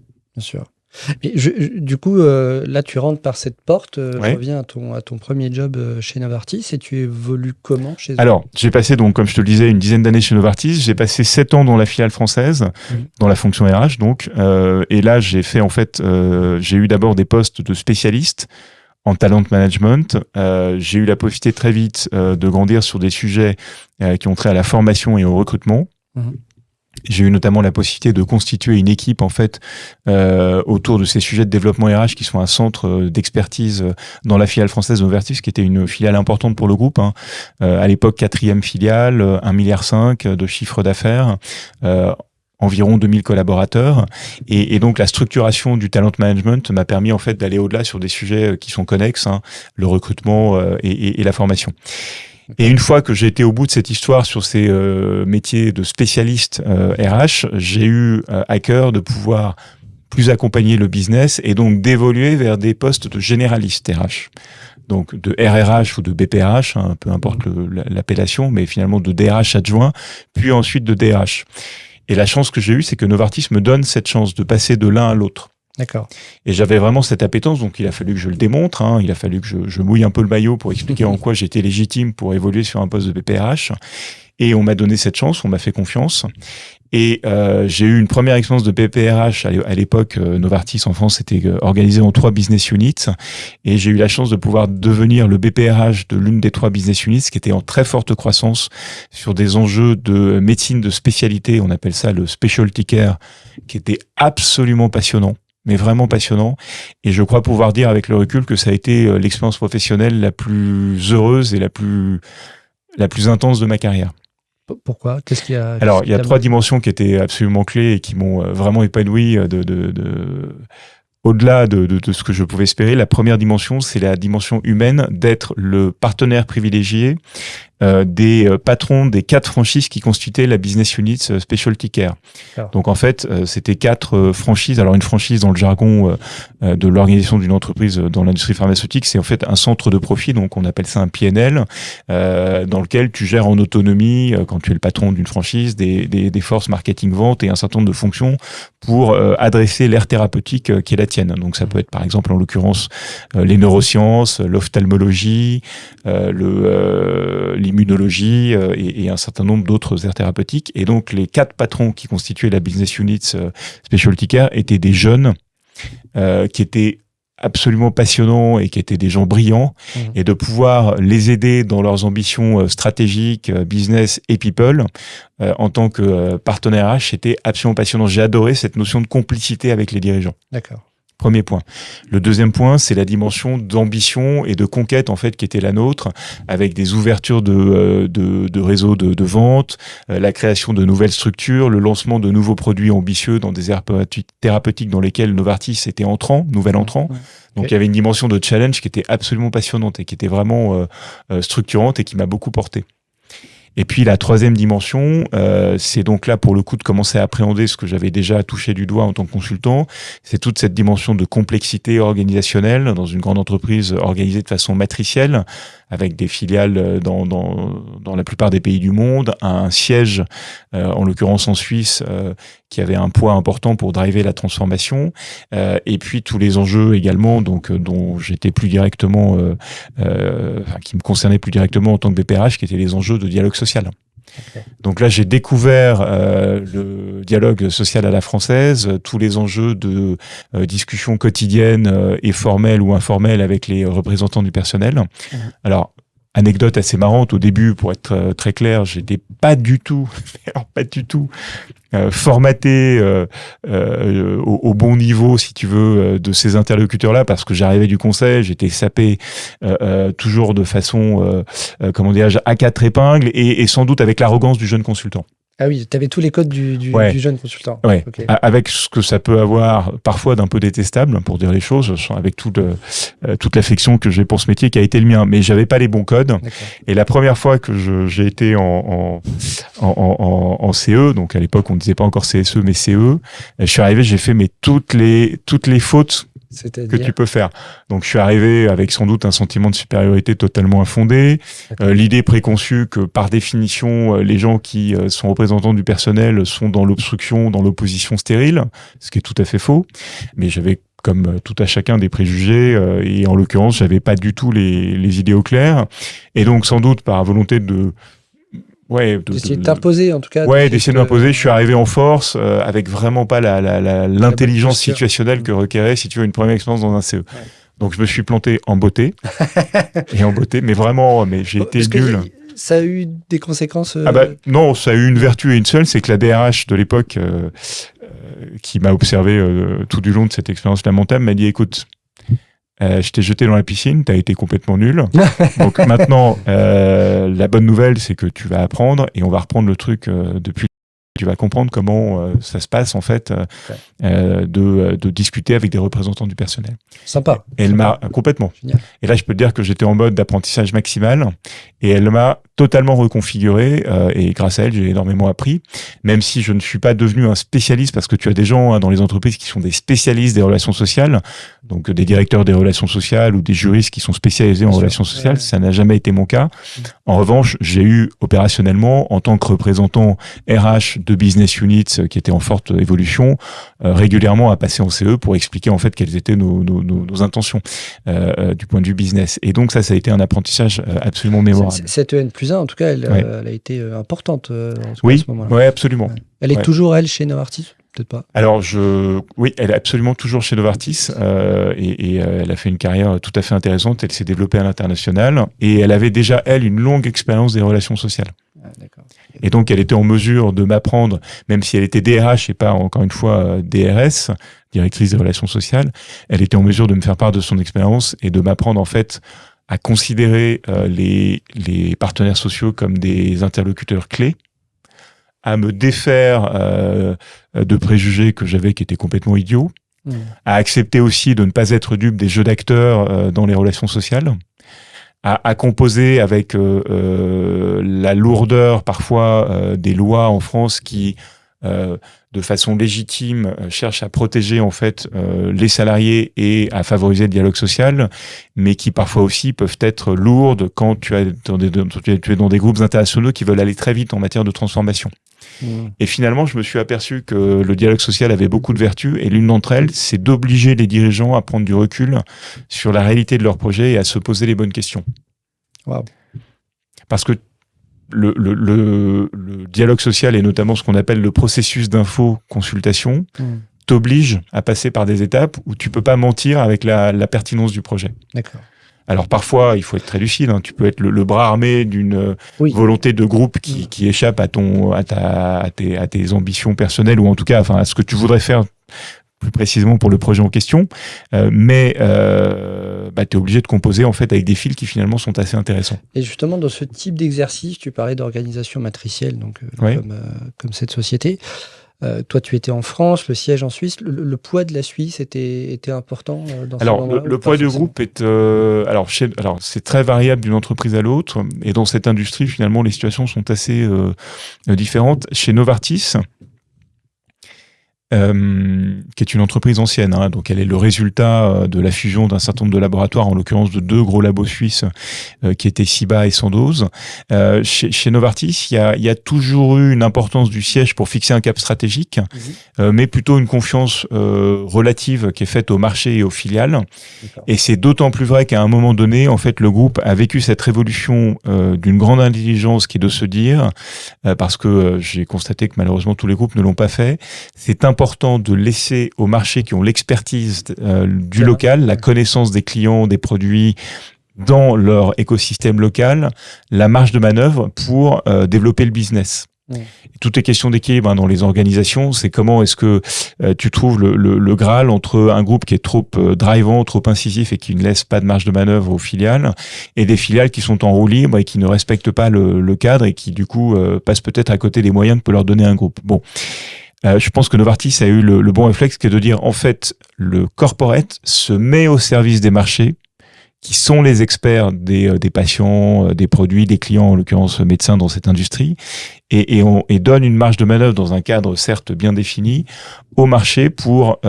Mais du coup, là, tu rentres par cette porte, je reviens à ton premier job chez Novartis, et tu évolues comment chez eux? Alors, j'ai passé, donc, comme je te le disais, une dizaine d'années chez Novartis. J'ai passé 7 ans dans la filiale française, dans la fonction RH, donc. Et là, j'ai fait, en fait, j'ai eu d'abord des postes de spécialiste en talent management. J'ai eu la possibilité très vite de grandir sur des sujets qui ont trait à la formation et au recrutement. J'ai eu notamment la possibilité de constituer une équipe en fait autour de ces sujets de développement RH qui sont un centre d'expertise dans la filiale française de Novartis, qui était une filiale importante pour le groupe. À l'époque, 4e filiale, 1,5 milliard de chiffre d'affaires. Environ 2000 collaborateurs, et donc la structuration du talent management m'a permis en fait d'aller au-delà sur des sujets qui sont connexes, le recrutement et la formation. Et une fois que j'ai été au bout de cette histoire sur ces métiers de spécialiste RH, j'ai eu à cœur de pouvoir plus accompagner le business et donc d'évoluer vers des postes de généraliste RH. Donc de RRH ou de BPRH, peu importe l'appellation, mais finalement de DRH adjoint, puis ensuite de DRH. Et la chance que j'ai eue, c'est que Novartis me donne cette chance de passer de l'un à l'autre. D'accord. Et j'avais vraiment cette appétence, donc il a fallu que je le démontre, il a fallu que je mouille un peu le maillot pour expliquer en quoi j'étais légitime pour évoluer sur un poste de BPRH. Et on m'a donné cette chance, on m'a fait confiance. Et j'ai eu une première expérience de BPRH à l'époque. Novartis en France était organisé en 3 business units, et j'ai eu la chance de pouvoir devenir le BPRH de l'une des 3 business units, qui était en très forte croissance sur des enjeux de médecine de spécialité. On appelle ça le specialty care, qui était absolument passionnant, mais vraiment passionnant. Et je crois pouvoir dire avec le recul que ça a été l'expérience professionnelle la plus heureuse et la plus intense de ma carrière. Pourquoi? Qu'est-ce qu'il y a? Alors, il y a 3 dimensions qui étaient absolument clés et qui m'ont vraiment épanoui au-delà de ce que je pouvais espérer, la première dimension, c'est la dimension humaine, d'être le partenaire privilégié des patrons des 4 franchises qui constituaient la business unit Specialty Care. Donc en fait, c'était 4 franchises. Alors une franchise dans le jargon de l'organisation d'une entreprise dans l'industrie pharmaceutique, c'est en fait un centre de profit, donc on appelle ça un PNL, dans lequel tu gères en autonomie, quand tu es le patron d'une franchise, des forces marketing-vente et un certain nombre de fonctions pour adresser l'aire thérapeutique qui est la tienne. Donc ça peut être par exemple en l'occurrence les neurosciences, l'ophtalmologie, l'immunologie et un certain nombre d'autres aires thérapeutiques. Et donc, les 4 patrons qui constituaient la business unit Specialty Care étaient des jeunes qui étaient absolument passionnants et qui étaient des gens brillants, et de pouvoir les aider dans leurs ambitions stratégiques, business et people, en tant que partenaire RH, c'était absolument passionnant. J'ai adoré cette notion de complicité avec les dirigeants. D'accord. Premier point. Le deuxième point, c'est la dimension d'ambition et de conquête en fait qui était la nôtre, avec des ouvertures de réseaux de vente, la création de nouvelles structures, le lancement de nouveaux produits ambitieux dans des aires thérapeutiques dans lesquelles Novartis était nouvel entrant. Donc il y avait une dimension de challenge qui était absolument passionnante et qui était vraiment structurante et qui m'a beaucoup porté. Et puis la troisième dimension, c'est donc là pour le coup de commencer à appréhender ce que j'avais déjà touché du doigt en tant que consultant, c'est toute cette dimension de complexité organisationnelle dans une grande entreprise organisée de façon matricielle, avec des filiales dans la plupart des pays du monde, un siège, en l'occurrence en Suisse, qui avait un poids important pour driver la transformation, et puis tous les enjeux également, donc dont j'étais plus directement, qui me concernaient plus directement en tant que BPRH, qui étaient les enjeux de dialogue social. Okay. Donc là, j'ai découvert le dialogue social à la française, tous les enjeux de discussion quotidienne et formelle ou informelle avec les représentants du personnel. Alors, anecdote assez marrante, au début, pour être très clair, j'étais pas du tout formaté au bon niveau, si tu veux, de ces interlocuteurs-là, parce que j'arrivais du conseil, j'étais sapé toujours de façon, à 4 épingles, et sans doute avec l'arrogance du jeune consultant. Ah oui, tu avais tous les codes du jeune consultant. Ouais. Okay. Avec ce que ça peut avoir parfois d'un peu détestable, pour dire les choses, avec toute l'affection que j'ai pour ce métier qui a été le mien, mais j'avais pas les bons codes. D'accord. Et la première fois que j'ai été en CE, donc à l'époque on ne disait pas encore CSE mais CE, je suis arrivé, j'ai fait toutes les fautes que tu peux faire. Donc je suis arrivé avec sans doute un sentiment de supériorité totalement infondé, l'idée préconçue que par définition les gens qui sont représentants du personnel sont dans l'obstruction, dans l'opposition stérile, ce qui est tout à fait faux, mais j'avais comme tout à chacun des préjugés, et en l'occurrence j'avais pas du tout les idées au clair, et donc sans doute par volonté d'essayer de t'imposer en tout cas. D'essayer de m'imposer. Je suis arrivé en force avec vraiment pas l'intelligence situationnelle que requérait, si tu veux, une première expérience dans un CE. Ouais. Donc je me suis planté en beauté, mais vraiment, j'ai été nul. Ça a eu des conséquences Non, ça a eu une vertu et une seule, c'est que la DRH de l'époque, qui m'a observé tout du long de cette expérience lamentable, m'a dit, écoute, je t'ai jeté dans la piscine, t'as été complètement nul. Donc maintenant, la bonne nouvelle, c'est que tu vas apprendre et on va reprendre le truc depuis. Tu vas comprendre comment ça se passe en fait, de discuter avec des représentants du personnel. Sympa. Et elle m'a complètement. Génial. Et là, je peux te dire que j'étais en mode d'apprentissage maximal et elle m'a totalement reconfiguré, et grâce à elle, j'ai énormément appris, même si je ne suis pas devenu un spécialiste, parce que tu as des gens dans les entreprises qui sont des spécialistes des relations sociales, donc des directeurs des relations sociales ou des juristes qui sont spécialisés en relations sociales. Ça n'a jamais été mon cas. En revanche, j'ai eu opérationnellement, en tant que représentant RH de business units qui étaient en forte évolution, régulièrement à passer en CE pour expliquer en fait quelles étaient nos intentions du point de vue business. Et donc ça a été un apprentissage absolument mémorable. Cette EN+1, en tout cas, elle a été importante à ce moment-là. Oui, absolument. Ouais. Elle est toujours, elle, chez Novartis? Peut-être pas. Alors, oui, elle est absolument toujours chez Novartis, et elle a fait une carrière tout à fait intéressante. Elle s'est développée à l'international et elle avait déjà, elle, une longue expérience des relations sociales. Ah, d'accord. Et donc, elle était en mesure de m'apprendre, même si elle était DRH et pas, encore une fois, DRS, directrice des relations sociales, elle était en mesure de me faire part de son expérience et de m'apprendre, en fait, à considérer les partenaires sociaux comme des interlocuteurs clés, à me défaire de préjugés que j'avais qui étaient complètement idiots, à accepter aussi de ne pas être dupe des jeux d'acteurs dans les relations sociales, à composer avec la lourdeur parfois des lois en France qui, de façon légitime, cherchent à protéger en fait les salariés et à favoriser le dialogue social, mais qui parfois aussi peuvent être lourdes quand tu es dans des groupes internationaux qui veulent aller très vite en matière de transformation. Et finalement, je me suis aperçu que le dialogue social avait beaucoup de vertus, et l'une d'entre elles, c'est d'obliger les dirigeants à prendre du recul sur la réalité de leur projet et à se poser les bonnes questions. Wow. Parce que le dialogue social, et notamment ce qu'on appelle le processus d'info-consultation, t'oblige à passer par des étapes où tu peux pas mentir avec la pertinence du projet. D'accord. Alors parfois, il faut être très lucide. Tu peux être le bras armé d'une volonté de groupe qui échappe à tes ambitions personnelles, ou en tout cas, à ce que tu voudrais faire plus précisément pour le projet en question. Mais tu es obligé de composer en fait avec des fils qui finalement sont assez intéressants. Et justement, dans ce type d'exercice, tu parlais d'organisation matricielle, donc comme cette société. Toi, tu étais en France, le siège en Suisse. Le poids de la Suisse était important dans ce moment-là? Le poids du groupe est... c'est très variable d'une entreprise à l'autre. Et dans cette industrie, finalement, les situations sont assez différentes. Chez Novartis, qui est une entreprise ancienne, donc elle est le résultat de la fusion d'un certain nombre de laboratoires, en l'occurrence de 2 gros labos suisses qui étaient Ciba et Sandoz. Chez Novartis, il y a toujours eu une importance du siège pour fixer un cap stratégique, mais plutôt une confiance relative qui est faite au marché et aux filiales. D'accord. Et c'est d'autant plus vrai qu'à un moment donné, en fait, le groupe a vécu cette révolution d'une grande intelligence, qui est de se dire, parce que j'ai constaté que malheureusement tous les groupes ne l'ont pas fait, c'est important de laisser aux marchés qui ont l'expertise du local, la connaissance des clients, des produits dans leur écosystème local, la marge de manœuvre pour développer le business. Tout est question d'équilibre dans les organisations. C'est comment est-ce que tu trouves le Graal entre un groupe qui est trop drivant, trop incisif et qui ne laisse pas de marge de manœuvre aux filiales, et des filiales qui sont en roue libre et qui ne respectent pas le cadre et qui du coup passent peut-être à côté des moyens que peut leur donner un groupe. Bon. Je pense que Novartis a eu le bon réflexe, qui est de dire, en fait, le corporate se met au service des marchés, qui sont les experts des patients, des produits, des clients, en l'occurrence médecins dans cette industrie, et donne une marge de manœuvre dans un cadre certes bien défini au marché pour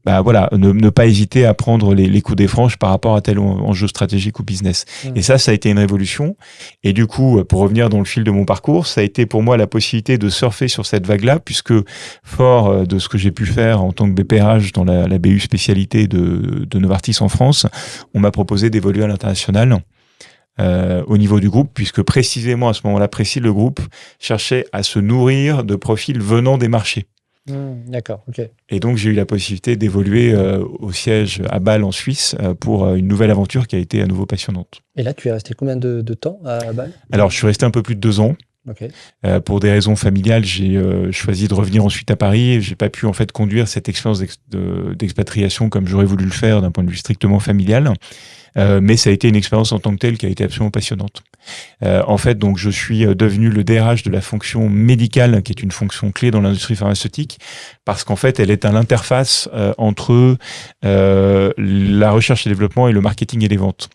ne pas hésiter à prendre les coups des franches par rapport à tel enjeu stratégique ou business. Et ça a été une révolution. Et du coup, pour revenir dans le fil de mon parcours, ça a été pour moi la possibilité de surfer sur cette vague-là, puisque fort de ce que j'ai pu faire en tant que BPRH dans la BU spécialité de Novartis en France, on m'a proposé d'évoluer à l'international. Au niveau du groupe, puisque précisément à ce moment-là précis, le groupe cherchait à se nourrir de profils venant des marchés. D'accord, ok. Et donc j'ai eu la possibilité d'évoluer au siège à Bâle en Suisse pour une nouvelle aventure qui a été à nouveau passionnante. Et là, tu es resté combien de temps à Bâle? Alors je suis resté un peu plus de 2 ans. Okay. Pour des raisons familiales, j'ai choisi de revenir ensuite à Paris, et j'ai pas pu en fait conduire cette expérience d'expatriation comme j'aurais voulu le faire d'un point de vue strictement familial. Mais ça a été une expérience en tant que telle qui a été absolument passionnante. En fait, donc, je suis devenu le DRH de la fonction médicale, qui est une fonction clé dans l'industrie pharmaceutique, parce qu'en fait, elle est à l'interface entre la recherche et développement et le marketing et les ventes.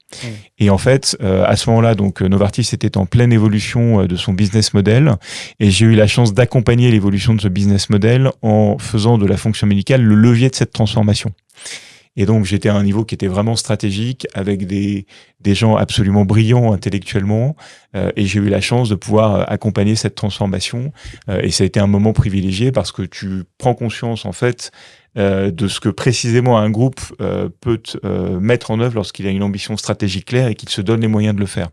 Et en fait, à ce moment-là, donc, Novartis était en pleine évolution de son business model, et j'ai eu la chance d'accompagner l'évolution de ce business model en faisant de la fonction médicale le levier de cette transformation. Et donc, j'étais à un niveau qui était vraiment stratégique, avec des gens absolument brillants intellectuellement, et j'ai eu la chance de pouvoir accompagner cette transformation. Et ça a été un moment privilégié, parce que tu prends conscience, en fait, de ce que précisément un groupe peut mettre en œuvre lorsqu'il a une ambition stratégique claire et qu'il se donne les moyens de le faire.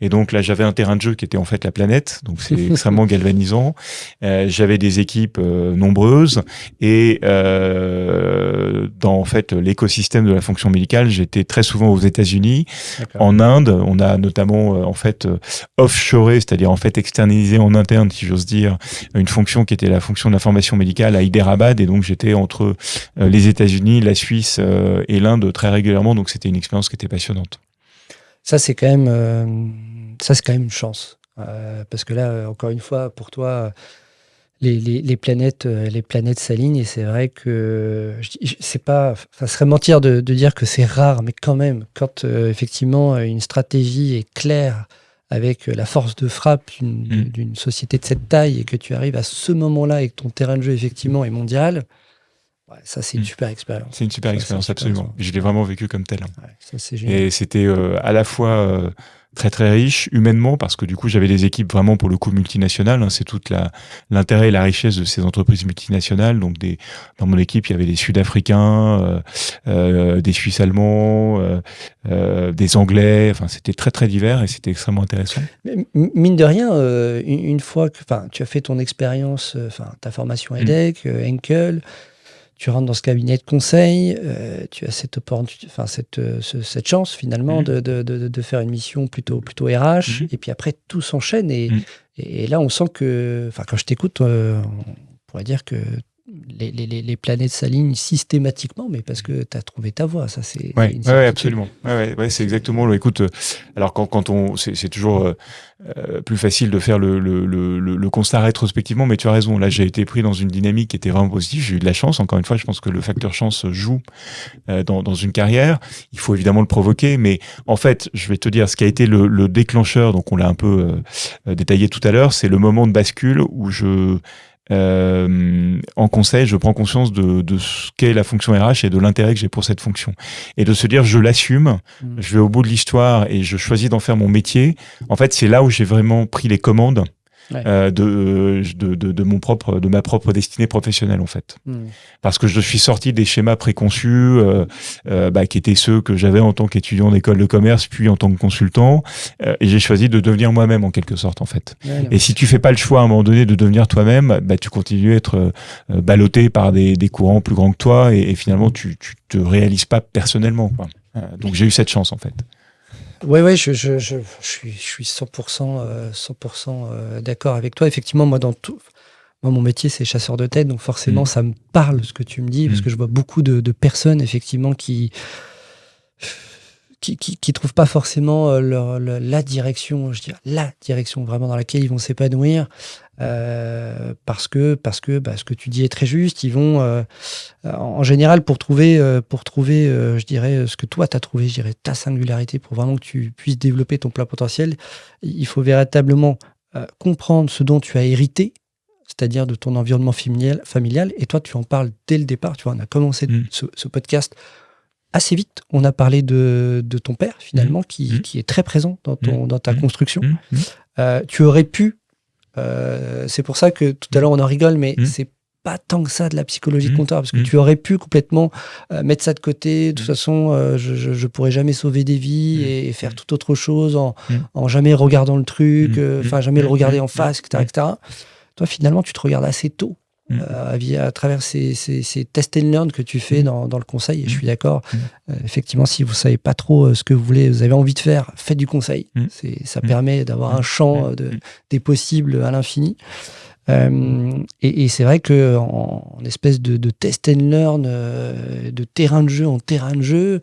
Et donc là, j'avais un terrain de jeu qui était en fait la planète, donc c'est extrêmement galvanisant. J'avais des équipes nombreuses, et dans en fait l'écosystème de la fonction médicale, j'étais très souvent aux États-Unis, en Inde. On a notamment en fait offshoré, c'est-à-dire en fait externalisé en interne, si j'ose dire, une fonction qui était la fonction de l'information médicale à Hyderabad, et donc j'étais entre les États-Unis, la Suisse et l'Inde très régulièrement, donc c'était une expérience qui était passionnante. Ça, c'est quand même une chance. Parce que là, encore une fois, pour toi, les planètes s'alignent, et c'est vrai que c'est pas, ça serait mentir de dire que c'est rare, mais quand même, quand effectivement une stratégie est claire avec la force de frappe d'une société de cette taille, et que tu arrives à ce moment-là et que ton terrain de jeu effectivement est mondial, ouais, ça c'est une super expérience. C'est une super expérience, absolument. Je l'ai vraiment vécu comme tel. Ouais, ça c'est génial. Et c'était à la fois très très riche humainement, parce que du coup j'avais des équipes vraiment pour le coup multinationales, hein. C'est toute l'intérêt et la richesse de ces entreprises multinationales. Donc dans mon équipe il y avait des Sud-Africains, des Suisses allemands, des Anglais. Enfin c'était très très divers et c'était extrêmement intéressant. Mais, mine de rien, une fois que tu as fait ton expérience, ta formation EDEC, Henkel, tu rentres dans ce cabinet de conseil, tu as cette opportunité, cette chance finalement de faire une mission plutôt RH, et puis après tout s'enchaîne, et là on sent que, quand je t'écoute, on pourrait dire que les planètes s'alignent systématiquement, mais parce que tu as trouvé ta voie. Ça, c'est ouais, absolument. Ouais, c'est exactement. Écoute, alors quand on, c'est toujours plus facile de faire le constat rétrospectivement, mais tu as raison. Là, j'ai été pris dans une dynamique qui était vraiment positive. J'ai eu de la chance. Encore une fois, je pense que le facteur chance joue dans une carrière. Il faut évidemment le provoquer, mais en fait, je vais te dire ce qui a été le déclencheur. Donc, on l'a un peu détaillé tout à l'heure. C'est le moment de bascule où en conseil, je prends conscience de ce qu'est la fonction RH et de l'intérêt que j'ai pour cette fonction. Et de se dire, je l'assume, je vais au bout de l'histoire et je choisis d'en faire mon métier. En fait, c'est là où j'ai vraiment pris les commandes de ma propre destinée professionnelle, en fait. Parce que je suis sorti des schémas préconçus qui étaient ceux que j'avais en tant qu'étudiant d'école de commerce, puis en tant que consultant, et j'ai choisi de devenir moi-même, en quelque sorte, en fait. Et si tu fais pas le choix à un moment donné de devenir toi-même, tu continues à être ballotté par des courants plus grands que toi, et finalement tu te réalises pas personnellement, quoi. Donc j'ai eu cette chance, en fait. Ouais, je suis 100% d'accord avec toi. Effectivement, moi, mon métier, c'est chasseur de tête, donc forcément, ça me parle ce que tu me dis, parce que je vois beaucoup de personnes, effectivement, qui trouvent pas forcément la direction, je dirais, la direction vraiment dans laquelle ils vont s'épanouir, parce que ce que tu dis est très juste. Ils vont en général pour trouver je dirais ce que toi tu as trouvé, je dirais ta singularité, pour vraiment que tu puisses développer ton plein potentiel. Il faut véritablement comprendre ce dont tu as hérité, c'est-à-dire de ton environnement familial, et toi tu en parles dès le départ. Tu vois, on a commencé ce podcast assez vite. On a parlé de ton père, finalement, qui est très présent dans ta construction. Tu aurais pu, c'est pour ça que tout à l'heure on en rigole, mais c'est pas tant que ça de la psychologie de comptoir, parce que tu aurais pu complètement mettre ça de côté. De toute façon, je pourrais jamais sauver des vies et faire toute autre chose en jamais regardant le truc, jamais le regarder en face, etc. Toi, finalement, tu te regardes assez tôt. À travers ces test and learn que tu fais dans le conseil, et je suis d'accord. Effectivement, si vous savez pas trop ce que vous avez envie de faire, faites du conseil. Ça permet d'avoir un champ des possibles à l'infini. Et c'est vrai que en espèce de test and learn, de terrain de jeu en terrain de jeu,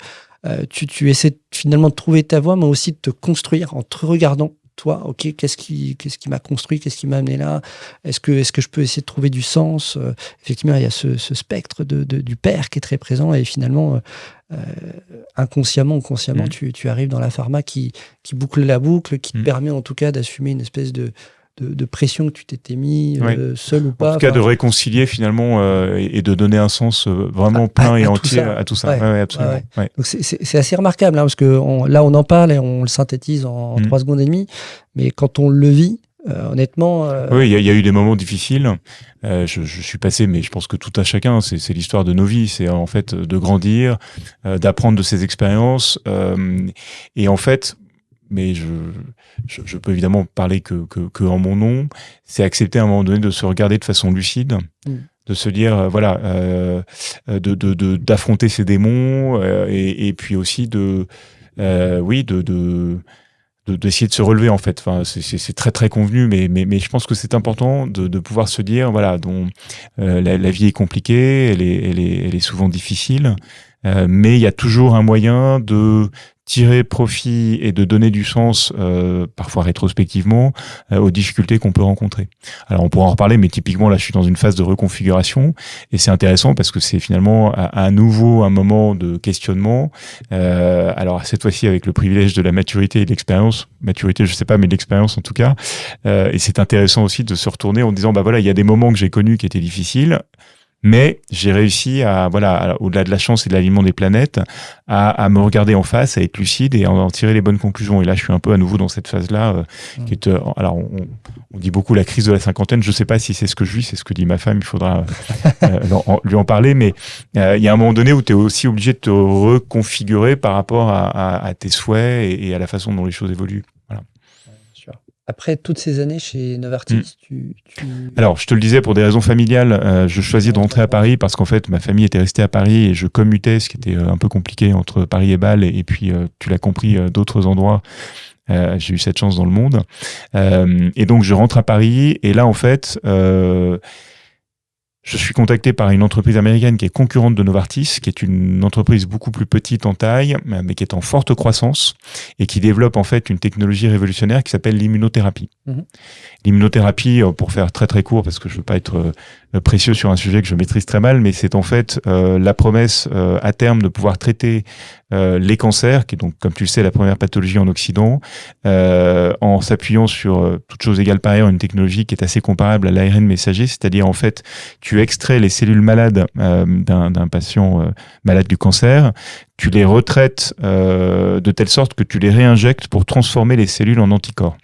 tu essaies finalement de trouver ta voie, mais aussi de te construire en te regardant. Toi, ok, qu'est-ce qui m'a construit, qu'est-ce qui m'a amené là? Est-ce que je peux essayer de trouver du sens? Effectivement, il y a ce spectre du père qui est très présent, et finalement, inconsciemment ou consciemment, tu arrives dans la pharma qui boucle la boucle, qui te permet en tout cas d'assumer une espèce de pression que tu t'étais mis, seul ou pas. En tout cas, de réconcilier finalement et de donner un sens vraiment plein et entier à tout ça. Ouais, absolument. Ouais. Donc c'est assez remarquable, hein, parce que là, on en parle et on le synthétise en 3 secondes et demie, mais quand on le vit, honnêtement... Oui, il y a eu des moments difficiles. Je suis passé, mais je pense que tout à chacun, c'est l'histoire de nos vies. C'est en fait de grandir, d'apprendre de ses expériences. Et en fait... mais je peux évidemment parler que en mon nom, c'est accepter à un moment donné de se regarder de façon lucide, de se dire d'affronter ses démons, et puis aussi d'essayer de se relever, en fait. Enfin, c'est très très convenu, mais je pense que c'est important de pouvoir se dire la vie est compliquée, elle est souvent difficile. Mais il y a toujours un moyen de tirer profit et de donner du sens, parfois rétrospectivement, aux difficultés qu'on peut rencontrer. Alors on pourra en reparler, mais typiquement là je suis dans une phase de reconfiguration et c'est intéressant parce que c'est finalement à nouveau un moment de questionnement. Alors cette fois-ci avec le privilège de la maturité et de l'expérience, maturité je sais pas mais de l'expérience en tout cas, et c'est intéressant aussi de se retourner en disant bah voilà il y a des moments que j'ai connus qui étaient difficiles. Mais j'ai réussi au-delà de la chance et de l'alignement des planètes, à me regarder en face, à être lucide et à en tirer les bonnes conclusions. Et là, je suis un peu à nouveau dans cette phase-là, qui est, alors, on dit beaucoup la crise de la cinquantaine. Je sais pas si c'est ce que je vis, c'est ce que dit ma femme. Il faudra lui en parler. Mais il y a un moment donné où tu es aussi obligé de te reconfigurer par rapport à tes souhaits et à la façon dont les choses évoluent. Voilà. Après toutes ces années chez Novartis, Alors, je te le disais, pour des raisons familiales, je choisis de rentrer à Paris parce qu'en fait, ma famille était restée à Paris et je commutais, ce qui était un peu compliqué entre Paris et Bâle et puis, tu l'as compris, d'autres endroits. J'ai eu cette chance dans le monde. Et donc, je rentre à Paris et là, en fait, je suis contacté par une entreprise américaine qui est concurrente de Novartis, qui est une entreprise beaucoup plus petite en taille, mais qui est en forte croissance et qui développe en fait une technologie révolutionnaire qui s'appelle l'immunothérapie. L'immunothérapie, pour faire très très court, parce que je veux pas être précieux sur un sujet que je maîtrise très mal, mais c'est en fait la promesse à terme de pouvoir traiter les cancers, qui est donc, comme tu le sais, la première pathologie en Occident, en s'appuyant sur, toute chose égale par ailleurs, une technologie qui est assez comparable à l'ARN messager, c'est-à-dire en fait, tu extrais les cellules malades d'un patient malade du cancer, tu les retraites de telle sorte que tu les réinjectes pour transformer les cellules en anticorps.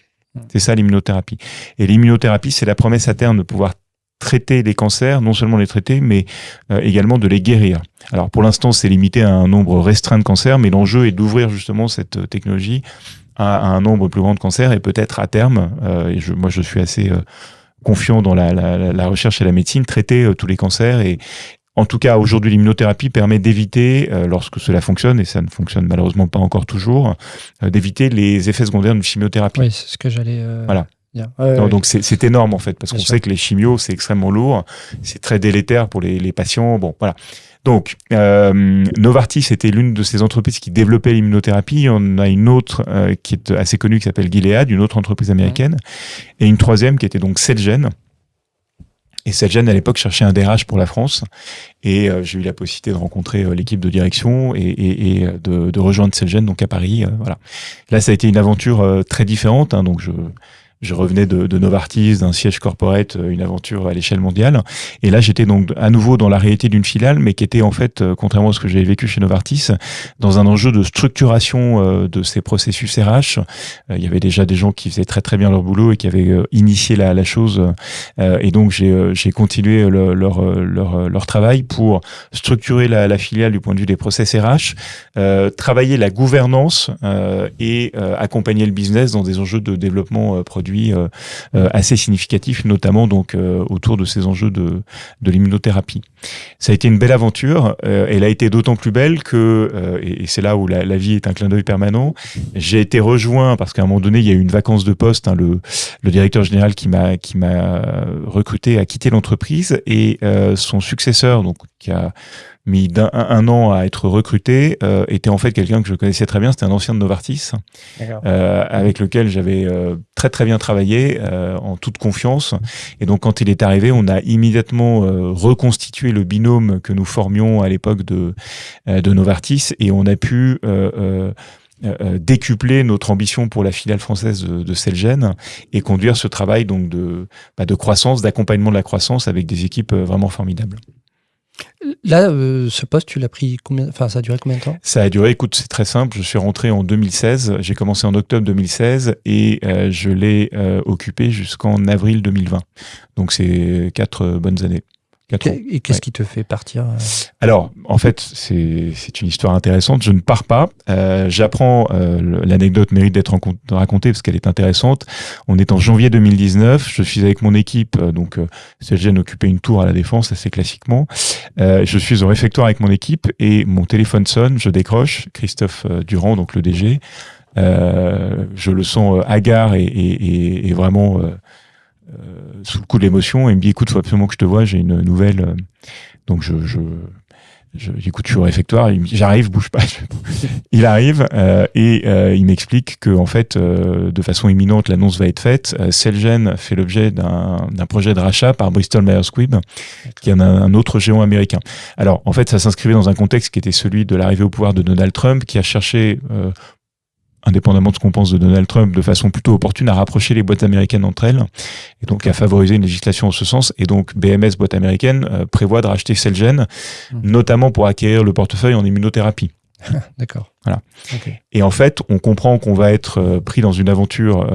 C'est ça l'immunothérapie. Et l'immunothérapie, c'est la promesse à terme de pouvoir traiter les cancers, non seulement les traiter, mais également de les guérir. Alors pour l'instant, c'est limité à un nombre restreint de cancers, mais l'enjeu est d'ouvrir justement cette technologie à un nombre plus grand de cancers et peut-être à terme, moi je suis assez confiant dans la recherche et la médecine, traiter tous les cancers. Et en tout cas, aujourd'hui, l'immunothérapie permet d'éviter, lorsque cela fonctionne, et ça ne fonctionne malheureusement pas encore toujours, d'éviter les effets secondaires d'une chimiothérapie. Oui, c'est ce que j'allais... Voilà. Donc c'est énorme en fait, parce qu'on sait que les chimios, c'est extrêmement lourd, c'est très délétère pour les patients. Bon, voilà. Donc, Novartis était l'une de ces entreprises qui développait l'immunothérapie. On a une autre qui est assez connue, qui s'appelle Gilead, une autre entreprise américaine, et une troisième qui était donc Celgene. Et Celgene, à l'époque, cherchait un DRH pour la France. Et j'ai eu la possibilité de rencontrer l'équipe de direction et de rejoindre Celgene, donc à Paris. Voilà. Là, ça a été une aventure très différente. Donc, je revenais de Novartis, d'un siège corporate, une aventure à l'échelle mondiale. Et là, j'étais donc à nouveau dans la réalité d'une filiale, mais qui était en fait, contrairement à ce que j'avais vécu chez Novartis, dans un enjeu de structuration de ces processus RH. Il y avait déjà des gens qui faisaient très très bien leur boulot et qui avaient initié la chose. Et donc, j'ai continué leur travail pour structurer la filiale du point de vue des process RH, travailler la gouvernance et accompagner le business dans des enjeux de développement produit assez significatifs, notamment donc autour de ces enjeux de l'immunothérapie. Ça a été une belle aventure. Elle a été d'autant plus belle que, et c'est là où la vie est un clin d'œil permanent, j'ai été rejoint parce qu'à un moment donné, il y a eu une vacance de poste. Le directeur général qui m'a recruté a quitté l'entreprise et son successeur, donc qui a mis un an à être recruté, était en fait quelqu'un que je connaissais très bien, c'était un ancien de Novartis, avec lequel j'avais très très bien travaillé, en toute confiance. Et donc quand il est arrivé, on a immédiatement reconstitué le binôme que nous formions à l'époque de Novartis, et on a pu décupler notre ambition pour la filiale française de Celgene et conduire ce travail donc de croissance, d'accompagnement de la croissance avec des équipes vraiment formidables. Là, ce poste, tu l'as pris combien? Enfin, ça a duré combien de temps? Ça a duré, écoute, c'est très simple. Je suis rentré en 2016. J'ai commencé en octobre 2016 et je l'ai occupé jusqu'en avril 2020. Donc, c'est 4 bonnes années. Et qu'est-ce qui te fait partir? Alors, en fait, c'est une histoire intéressante. Je ne pars pas. J'apprends, l'anecdote mérite d'être racontée parce qu'elle est intéressante. On est en janvier 2019. Je suis avec mon équipe. Donc, Celgene occupait une tour à la Défense, assez classiquement. Je suis au réfectoire avec mon équipe et mon téléphone sonne. Je décroche. Christophe Durand, donc le DG. Je le sens hagard et vraiment... sous le coup de l'émotion, il me dit écoute, faut absolument que je te voie, j'ai une nouvelle. Donc J'écoute, je suis au réfectoire, j'arrive, bouge pas. Il arrive et il m'explique que en fait, de façon imminente, l'annonce va être faite. Celgene fait l'objet d'un projet de rachat par Bristol Myers Squibb, qui est un autre géant américain. Alors, en fait, ça s'inscrivait dans un contexte qui était celui de l'arrivée au pouvoir de Donald Trump, qui a cherché indépendamment de ce qu'on pense de Donald Trump, de façon plutôt opportune, à rapprocher les boîtes américaines entre elles, et donc à favoriser une législation en ce sens. Et donc BMS, boîte américaine, prévoit de racheter Celgene, notamment pour acquérir le portefeuille en immunothérapie. D'accord. Voilà. Okay. Et en fait, on comprend qu'on va être pris dans une aventure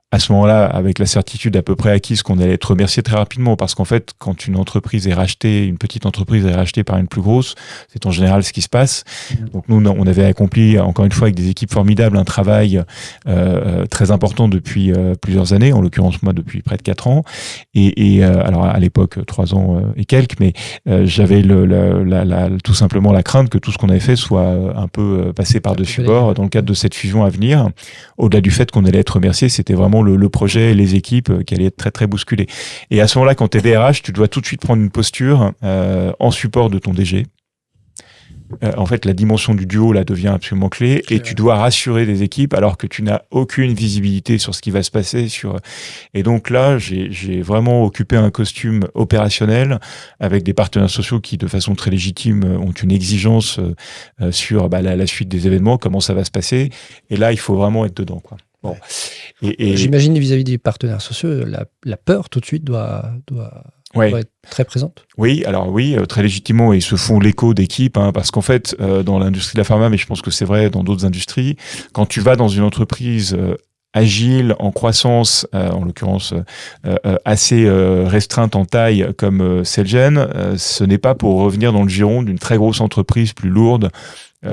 à ce moment-là, avec la certitude à peu près acquise qu'on allait être remercié très rapidement, parce qu'en fait, quand une entreprise est rachetée, une petite entreprise est rachetée par une plus grosse, c'est en général ce qui se passe. Donc nous, on avait accompli, encore une fois, avec des équipes formidables, un travail très important depuis plusieurs années, en l'occurrence moi depuis près de 4 ans, et alors à l'époque 3 ans et quelques, mais j'avais tout simplement la crainte que tout ce qu'on avait fait soit un peu passé par-dessus bord dans le cadre de cette fusion à venir. Au-delà du fait qu'on allait être remercié, c'était vraiment le projet et les équipes qui allaient être très très bousculées. Et à ce moment-là, quand tu es DRH, tu dois tout de suite prendre une posture en support de ton DG. En fait, la dimension du duo là devient absolument clé et tu dois rassurer des équipes alors que tu n'as aucune visibilité sur ce qui va se passer. Et donc là, j'ai vraiment occupé un costume opérationnel avec des partenaires sociaux qui, de façon très légitime, ont une exigence sur la suite des événements, comment ça va se passer. Et là, il faut vraiment être dedans, quoi. Bon. Et j'imagine vis-à-vis des partenaires sociaux, la peur tout de suite doit être très présente. Oui, alors oui, très légitimement, ils se font l'écho d'équipes, parce qu'en fait, dans l'industrie de la pharma, mais je pense que c'est vrai dans d'autres industries, quand tu vas dans une entreprise agile, en croissance, en l'occurrence assez restreinte en taille comme Celgene, ce n'est pas pour revenir dans le giron d'une très grosse entreprise plus lourde,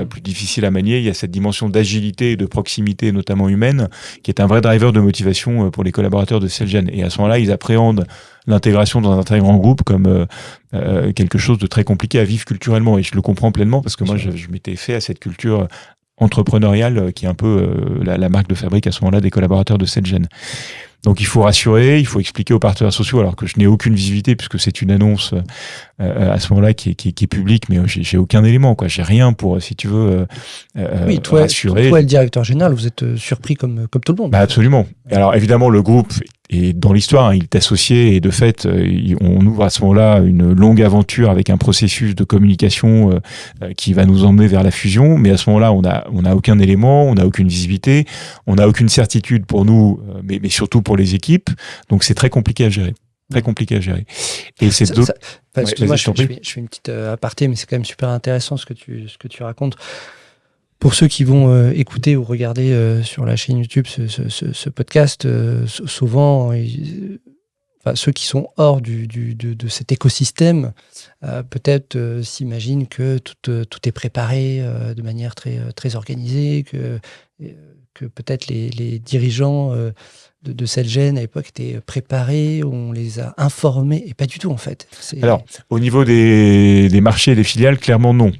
plus difficile à manier. Il y a cette dimension d'agilité et de proximité, notamment humaine, qui est un vrai driver de motivation pour les collaborateurs de Celgene. Et à ce moment-là, ils appréhendent l'intégration dans un très grand groupe comme quelque chose de très compliqué à vivre culturellement. Et je le comprends pleinement parce que moi, je m'étais fait à cette culture entrepreneuriale qui est un peu la marque de fabrique à ce moment-là des collaborateurs de Celgene. Donc il faut rassurer, il faut expliquer aux partenaires sociaux, alors que je n'ai aucune visibilité puisque c'est une annonce à ce moment-là qui est publique, mais j'ai aucun élément, quoi. J'ai rien pour, si tu veux, oui, rassurer. Toi, le directeur général, vous êtes surpris comme tout le monde. Bah absolument. Et alors évidemment, le groupe est dans l'histoire, il est associé et de fait, on ouvre à ce moment-là une longue aventure avec un processus de communication qui va nous emmener vers la fusion. Mais à ce moment-là, on n'a aucun élément, on n'a aucune visibilité, on n'a aucune certitude pour nous, mais surtout pour les équipes. Donc c'est très compliqué à gérer. Très compliqué à gérer. Et c'est excuse-moi, je fais une petite aparté, mais c'est quand même super intéressant ce que tu racontes. Pour ceux qui vont écouter ou regarder sur la chaîne YouTube ce podcast, souvent, ceux qui sont hors de cet écosystème, peut-être s'imaginent que tout est préparé de manière très, très organisée, que peut-être les dirigeants de Celgene à l'époque étaient préparés, on les a informés, et pas du tout en fait. Alors, au niveau des marchés et des filiales, clairement non.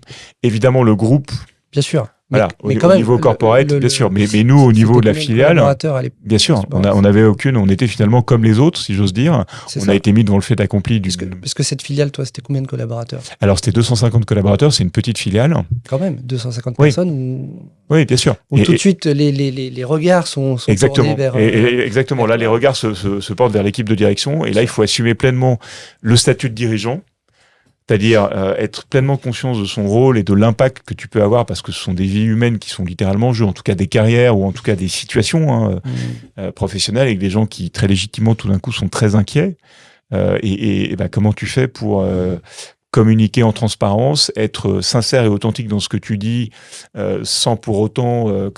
Évidemment, le groupe... Bien sûr. Voilà, mais au niveau corporate, bien sûr. Mais nous, au niveau de la filiale, bien sûr, on avait aucune, on était finalement comme les autres, si j'ose dire. On a été mis devant le fait accompli du... Parce que cette filiale, toi, c'était combien de collaborateurs ? Alors, c'était 250 collaborateurs, c'est une petite filiale. Quand même, 250 personnes Oui, bien sûr. Où tout de suite, les regards sont exactement. tournés vers... exactement. Là, les regards se portent vers l'équipe de direction. Et là, il faut assumer pleinement le statut de dirigeant. C'est-à-dire être pleinement conscient de son rôle et de l'impact que tu peux avoir, parce que ce sont des vies humaines qui sont littéralement en jeu, en tout cas des carrières ou en tout cas des situations professionnelles, avec des gens qui très légitimement tout d'un coup sont très inquiets. Et comment tu fais pour communiquer en transparence, être sincère et authentique dans ce que tu dis, sans pour autant,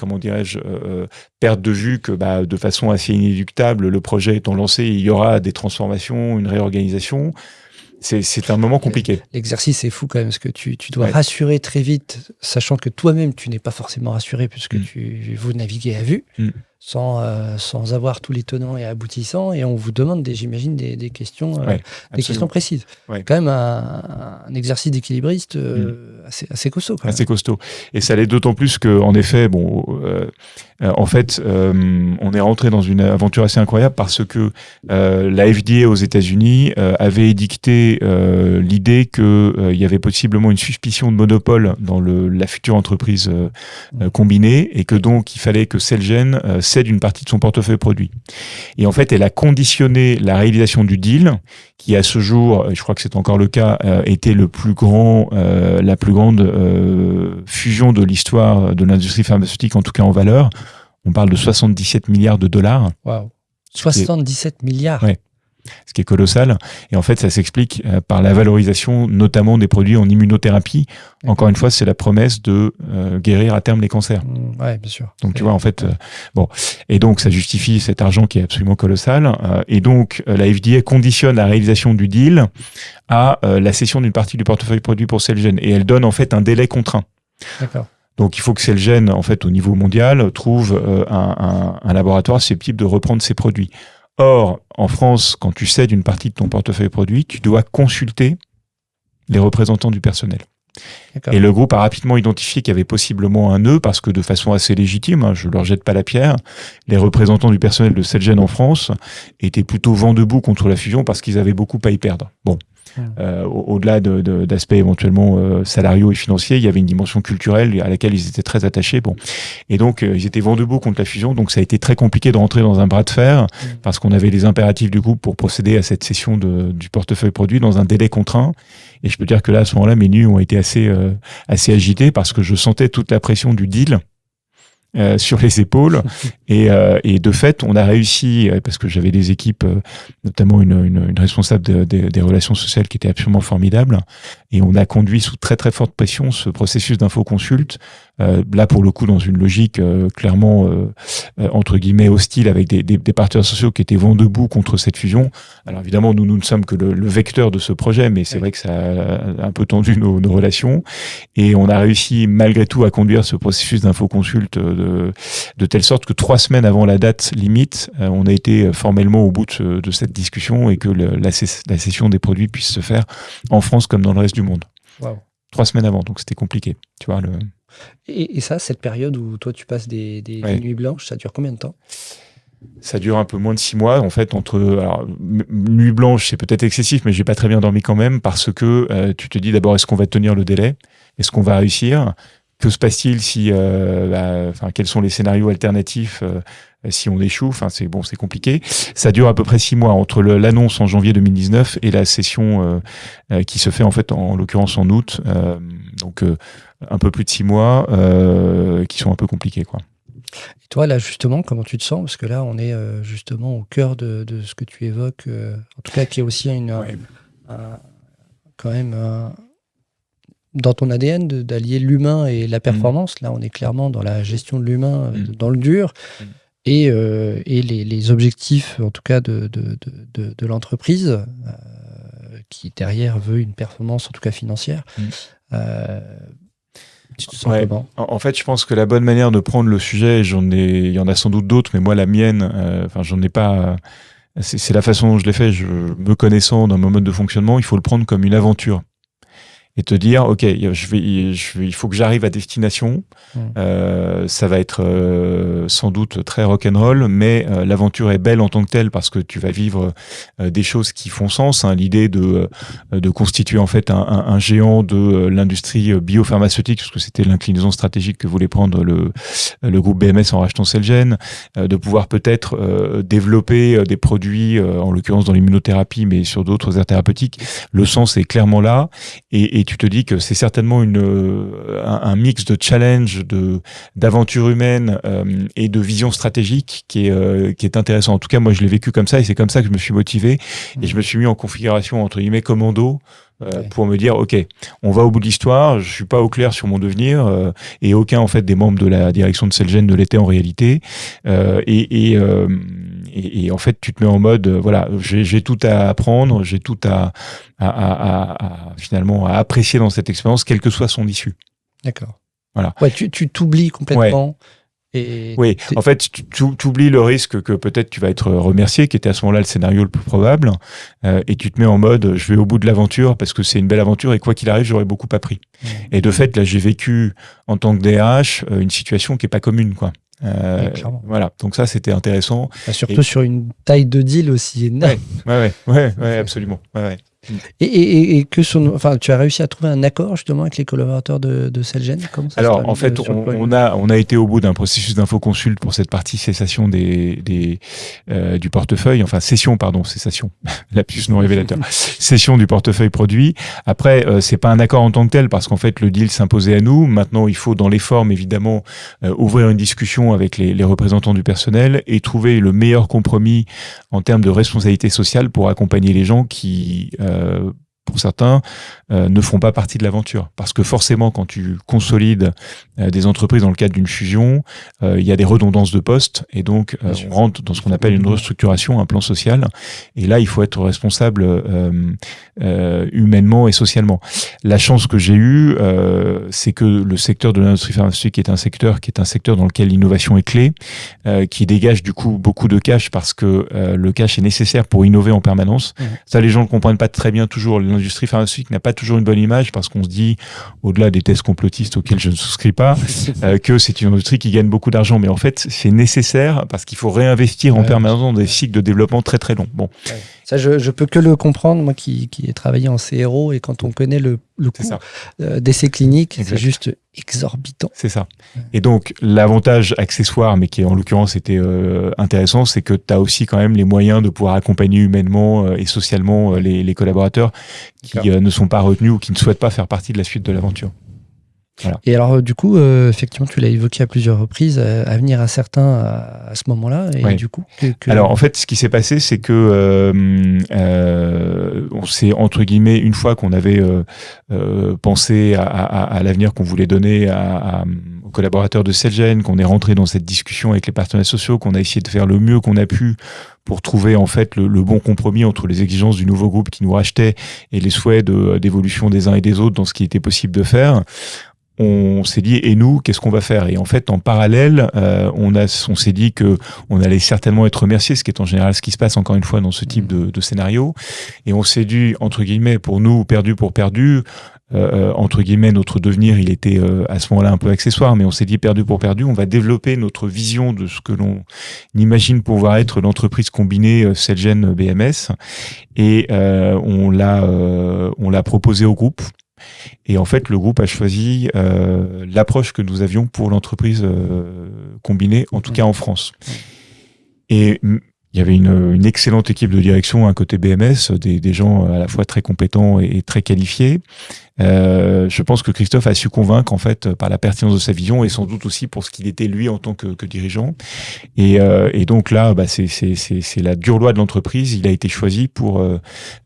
perdre de vue que de façon assez inéluctable, le projet étant lancé, il y aura des transformations, une réorganisation. C'est un moment compliqué. L'exercice est fou quand même, parce que tu dois rassurer très vite, sachant que toi-même, tu n'es pas forcément rassuré, puisque vous naviguez à vue. sans avoir tous les tenants et aboutissants, et on vous demande, j'imagine, des questions, des questions précises. Ouais. Quand même un exercice d'équilibriste assez costaud. Assez costaud. Et ça l'est d'autant plus qu'en effet, en fait, on est rentré dans une aventure assez incroyable parce que la FDA aux États-Unis avait édicté l'idée qu'il y avait possiblement une suspicion de monopole dans la future entreprise combinée, et que donc il fallait que Celgene cède une partie de son portefeuille produit. Et en fait, elle a conditionné la réalisation du deal, qui à ce jour, je crois que c'est encore le cas, était la plus grande fusion de l'histoire de l'industrie pharmaceutique, en tout cas en valeur. On parle de 77 milliards de dollars. Waouh, 77 milliards. Ouais. Ce qui est colossal. Et en fait, ça s'explique par la valorisation, notamment des produits en immunothérapie. D'accord. Encore une fois, c'est la promesse de guérir à terme les cancers. Ouais, bien sûr. Donc, tu vois, en fait, bon. Et donc, ça justifie cet argent qui est absolument colossal. Et donc, la FDA conditionne la réalisation du deal à la cession d'une partie du portefeuille produit pour Celgene. Et elle donne, en fait, un délai contraint. D'accord. Donc, il faut que Celgene, en fait, au niveau mondial, trouve un laboratoire susceptible de reprendre ses produits. Or, en France, quand tu cèdes une partie de ton portefeuille produit, tu dois consulter les représentants du personnel. D'accord. Et le groupe a rapidement identifié qu'il y avait possiblement un nœud, parce que de façon assez légitime, je leur jette pas la pierre, les représentants du personnel de Celgene en France étaient plutôt vent debout contre la fusion parce qu'ils avaient beaucoup à y perdre. Bon. Au-delà d'aspects éventuellement salariaux et financiers, il y avait une dimension culturelle à laquelle ils étaient très attachés. Bon. Et donc, ils étaient vent debout contre la fusion. Donc, ça a été très compliqué de rentrer dans un bras de fer parce qu'on avait les impératifs du groupe pour procéder à cette cession du portefeuille produit dans un délai contraint. Et je peux dire que là, à ce moment-là, mes nuits ont été assez agitées parce que je sentais toute la pression du deal sur les épaules. Et de fait, on a réussi, parce que j'avais des équipes, notamment une responsable des relations sociales qui était absolument formidable, et on a conduit sous très très forte pression ce processus d'infoconsulte, là pour le coup dans une logique clairement entre guillemets hostile, avec des partenaires sociaux qui étaient vent debout contre cette fusion. Alors évidemment, nous ne sommes que le vecteur de ce projet, mais c'est vrai que ça a un peu tendu nos relations, et on a réussi malgré tout à conduire ce processus d'infoconsulte de telle sorte que 3 semaines avant la date limite, on a été formellement au bout de cette discussion, et que la cession des produits puisse se faire en France comme dans le reste du monde. Wow. 3 semaines avant, donc c'était compliqué. Tu vois, et ça, cette période où toi tu passes des nuits blanches, ça dure combien de temps ? Ça dure un peu moins de 6 mois, en fait, alors, nuit blanche, c'est peut-être excessif, mais j'ai pas très bien dormi quand même, parce que tu te dis d'abord, est-ce qu'on va tenir le délai ? Est-ce qu'on va réussir ? Que se passe-t-il si, quels sont les scénarios alternatifs si on échoue ? C'est compliqué. Ça dure à peu près 6 mois entre l'annonce en janvier 2019 et la session qui se fait en fait en l'occurrence en août. Donc un peu plus de 6 mois qui sont un peu compliqués, quoi. Et toi, là, justement, comment tu te sens ? Parce que là, on est justement au cœur de ce que tu évoques, en tout cas, qui est aussi quand même dans ton ADN d'allier l'humain et la performance. Là, on est clairement dans la gestion de l'humain, dans le dur, et les objectifs, en tout cas, de l'entreprise, qui derrière veut une performance, en tout cas financière. Tu te sens comment ? En fait, je pense que la bonne manière de prendre le sujet, il y en a sans doute d'autres, mais moi, la mienne, j'en ai pas. C'est la façon dont je l'ai fait. Me connaissant dans mon mode de fonctionnement, il faut le prendre comme une aventure. Et te dire, ok, il faut que j'arrive à destination. Ça va être sans doute très rock'n'roll, mais l'aventure est belle en tant que telle parce que tu vas vivre des choses qui font sens. L'idée de constituer en fait un géant de l'industrie biopharmaceutique, parce que c'était l'inclinaison stratégique que voulait prendre le groupe BMS en rachetant Celgene, de pouvoir peut-être développer des produits, en l'occurrence dans l'immunothérapie, mais sur d'autres aires thérapeutiques. Le sens est clairement là, et tu te dis que c'est certainement un mix de challenge, d'aventure humaine et de vision stratégique qui est intéressant. En tout cas, moi, je l'ai vécu comme ça, et c'est comme ça que je me suis motivé, et je me suis mis en configuration entre guillemets commando pour me dire, ok, on va au bout de l'histoire. Je suis pas au clair sur mon devenir, et aucun en fait des membres de la direction de Celgene ne l'était en réalité. Et en fait, tu te mets en mode, voilà, j'ai tout à apprendre, j'ai tout à finalement à apprécier dans cette expérience, quelle que soit son issue. D'accord. Voilà. Ouais, tu t'oublies complètement. Oui, en fait, tu oublies le risque que peut-être tu vas être remercié, qui était à ce moment-là le scénario le plus probable, et tu te mets en mode je vais au bout de l'aventure parce que c'est une belle aventure et quoi qu'il arrive, j'aurais beaucoup appris. Et de fait, là, j'ai vécu en tant que DRH une situation qui est pas commune, quoi. Voilà, donc ça c'était intéressant. Surtout sur une taille de deal aussi énorme. Ouais, absolument. Ouais. Et que tu as réussi à trouver un accord justement avec les collaborateurs de Celgene. Alors en fait, on a été au bout d'un processus d'infoconsult pour cette partie cessation du portefeuille, enfin cession, lapsus non révélateur, cession du portefeuille produit. Après, c'est pas un accord en tant que tel parce qu'en fait le deal s'imposait à nous. Maintenant, il faut dans les formes évidemment ouvrir une discussion avec les représentants du personnel et trouver le meilleur compromis en termes de responsabilité sociale pour accompagner les gens qui pour certains, ne font pas partie de l'aventure. Parce que forcément, quand tu consolides des entreprises dans le cadre d'une fusion, il y a des redondances de postes et donc on rentre dans ce qu'on appelle une restructuration, un plan social. Et là, il faut être responsable humainement et socialement. La chance que j'ai eue, c'est que le secteur de l'industrie pharmaceutique est un secteur dans lequel l'innovation est clé, qui dégage du coup beaucoup de cash parce que le cash est nécessaire pour innover en permanence. Ça, les gens ne comprennent pas très bien toujours. L'industrie pharmaceutique n'a pas toujours une bonne image parce qu'on se dit, au-delà des thèses complotistes auxquelles je ne souscris pas, que c'est une industrie qui gagne beaucoup d'argent. Mais en fait, c'est nécessaire parce qu'il faut réinvestir en permanence dans des cycles de développement très très longs. Bon. Ça, je peux que le comprendre, moi qui ai travaillé en CRO, et quand on connaît le coût d'essais cliniques, c'est juste exorbitant. C'est ça. Et donc, l'avantage accessoire, mais qui en l'occurrence était intéressant, c'est que tu as aussi quand même les moyens de pouvoir accompagner humainement et socialement les collaborateurs qui ne sont pas retenus ou qui ne souhaitent pas faire partie de la suite de l'aventure. Voilà. Et alors, du coup, effectivement, tu l'as évoqué à plusieurs reprises, avenir incertain à ce moment-là. Et du coup, alors, en fait, ce qui s'est passé, c'est que on s'est, entre guillemets, une fois qu'on avait pensé à l'avenir qu'on voulait donner aux collaborateurs de Celgene, qu'on est rentré dans cette discussion avec les partenaires sociaux, qu'on a essayé de faire le mieux qu'on a pu pour trouver en fait le bon compromis entre les exigences du nouveau groupe qui nous rachetait et les souhaits d'évolution des uns et des autres dans ce qui était possible de faire. On s'est dit, et nous, qu'est-ce qu'on va faire? Et en fait, en parallèle, on s'est dit que on allait certainement être remercié, ce qui est en général ce qui se passe encore une fois dans ce type de scénario. Et on s'est dit, entre guillemets, pour nous, perdu pour perdu, entre guillemets, notre devenir, il était à ce moment-là un peu accessoire, mais on s'est dit, perdu pour perdu, on va développer notre vision de ce que l'on imagine pouvoir être l'entreprise combinée Celgene BMS. Et on l'a proposé au groupe. Et en fait, le groupe a choisi l'approche que nous avions pour l'entreprise combinée, en tout cas en France. Et il y avait une excellente équipe de direction à côté BMS, des gens à la fois très compétents et très qualifiés. Je pense que Christophe a su convaincre en fait par la pertinence de sa vision et sans doute aussi pour ce qu'il était lui en tant que dirigeant. Et donc là, c'est la dure loi de l'entreprise. Il a été choisi pour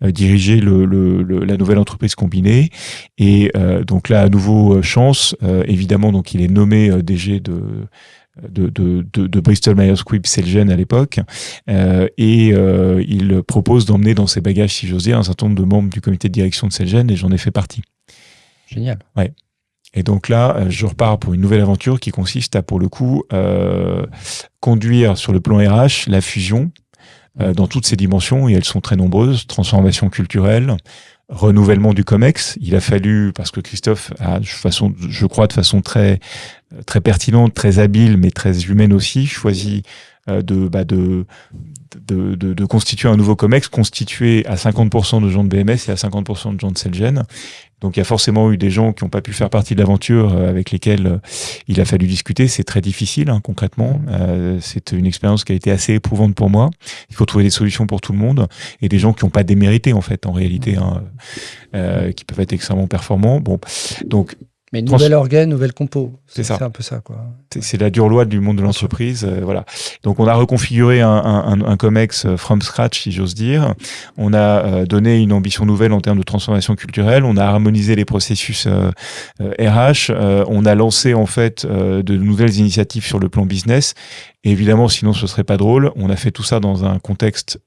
diriger la nouvelle entreprise combinée. Et donc là, à nouveau, chance. Évidemment, donc il est nommé DG de Bristol Myers Squibb Celgene à l'époque, et il propose d'emmener dans ses bagages, si j'ose dire, un certain nombre de membres du comité de direction de Celgene, et j'en ai fait partie. Génial. Ouais. Et donc là, je repars pour une nouvelle aventure qui consiste à, pour le coup, conduire sur le plan RH la fusion dans toutes ses dimensions, et elles sont très nombreuses: transformation culturelle, renouvellement du COMEX. Il a fallu, parce que Christophe a, je crois de façon très pertinente, très habile, mais très humaine aussi, choisi de constituer un nouveau COMEX constitué à 50% de gens de BMS et à 50% de gens de Celgene. Donc il y a forcément eu des gens qui n'ont pas pu faire partie de l'aventure avec lesquels il a fallu discuter. C'est très difficile, concrètement. C'est une expérience qui a été assez éprouvante pour moi. Il faut trouver des solutions pour tout le monde et des gens qui n'ont pas démérité en fait, en réalité, qui peuvent être extrêmement performants. Bon, donc. Mais nouvelle organe, nouvelle compo. C'est ça. C'est un peu ça, quoi. C'est la dure loi du monde de l'entreprise. Voilà. Donc, on a reconfiguré un COMEX from scratch, si j'ose dire. On a donné une ambition nouvelle en termes de transformation culturelle. On a harmonisé les processus RH. On a lancé, en fait, de nouvelles initiatives sur le plan business. Et évidemment, sinon, ce serait pas drôle. On a fait tout ça dans un contexte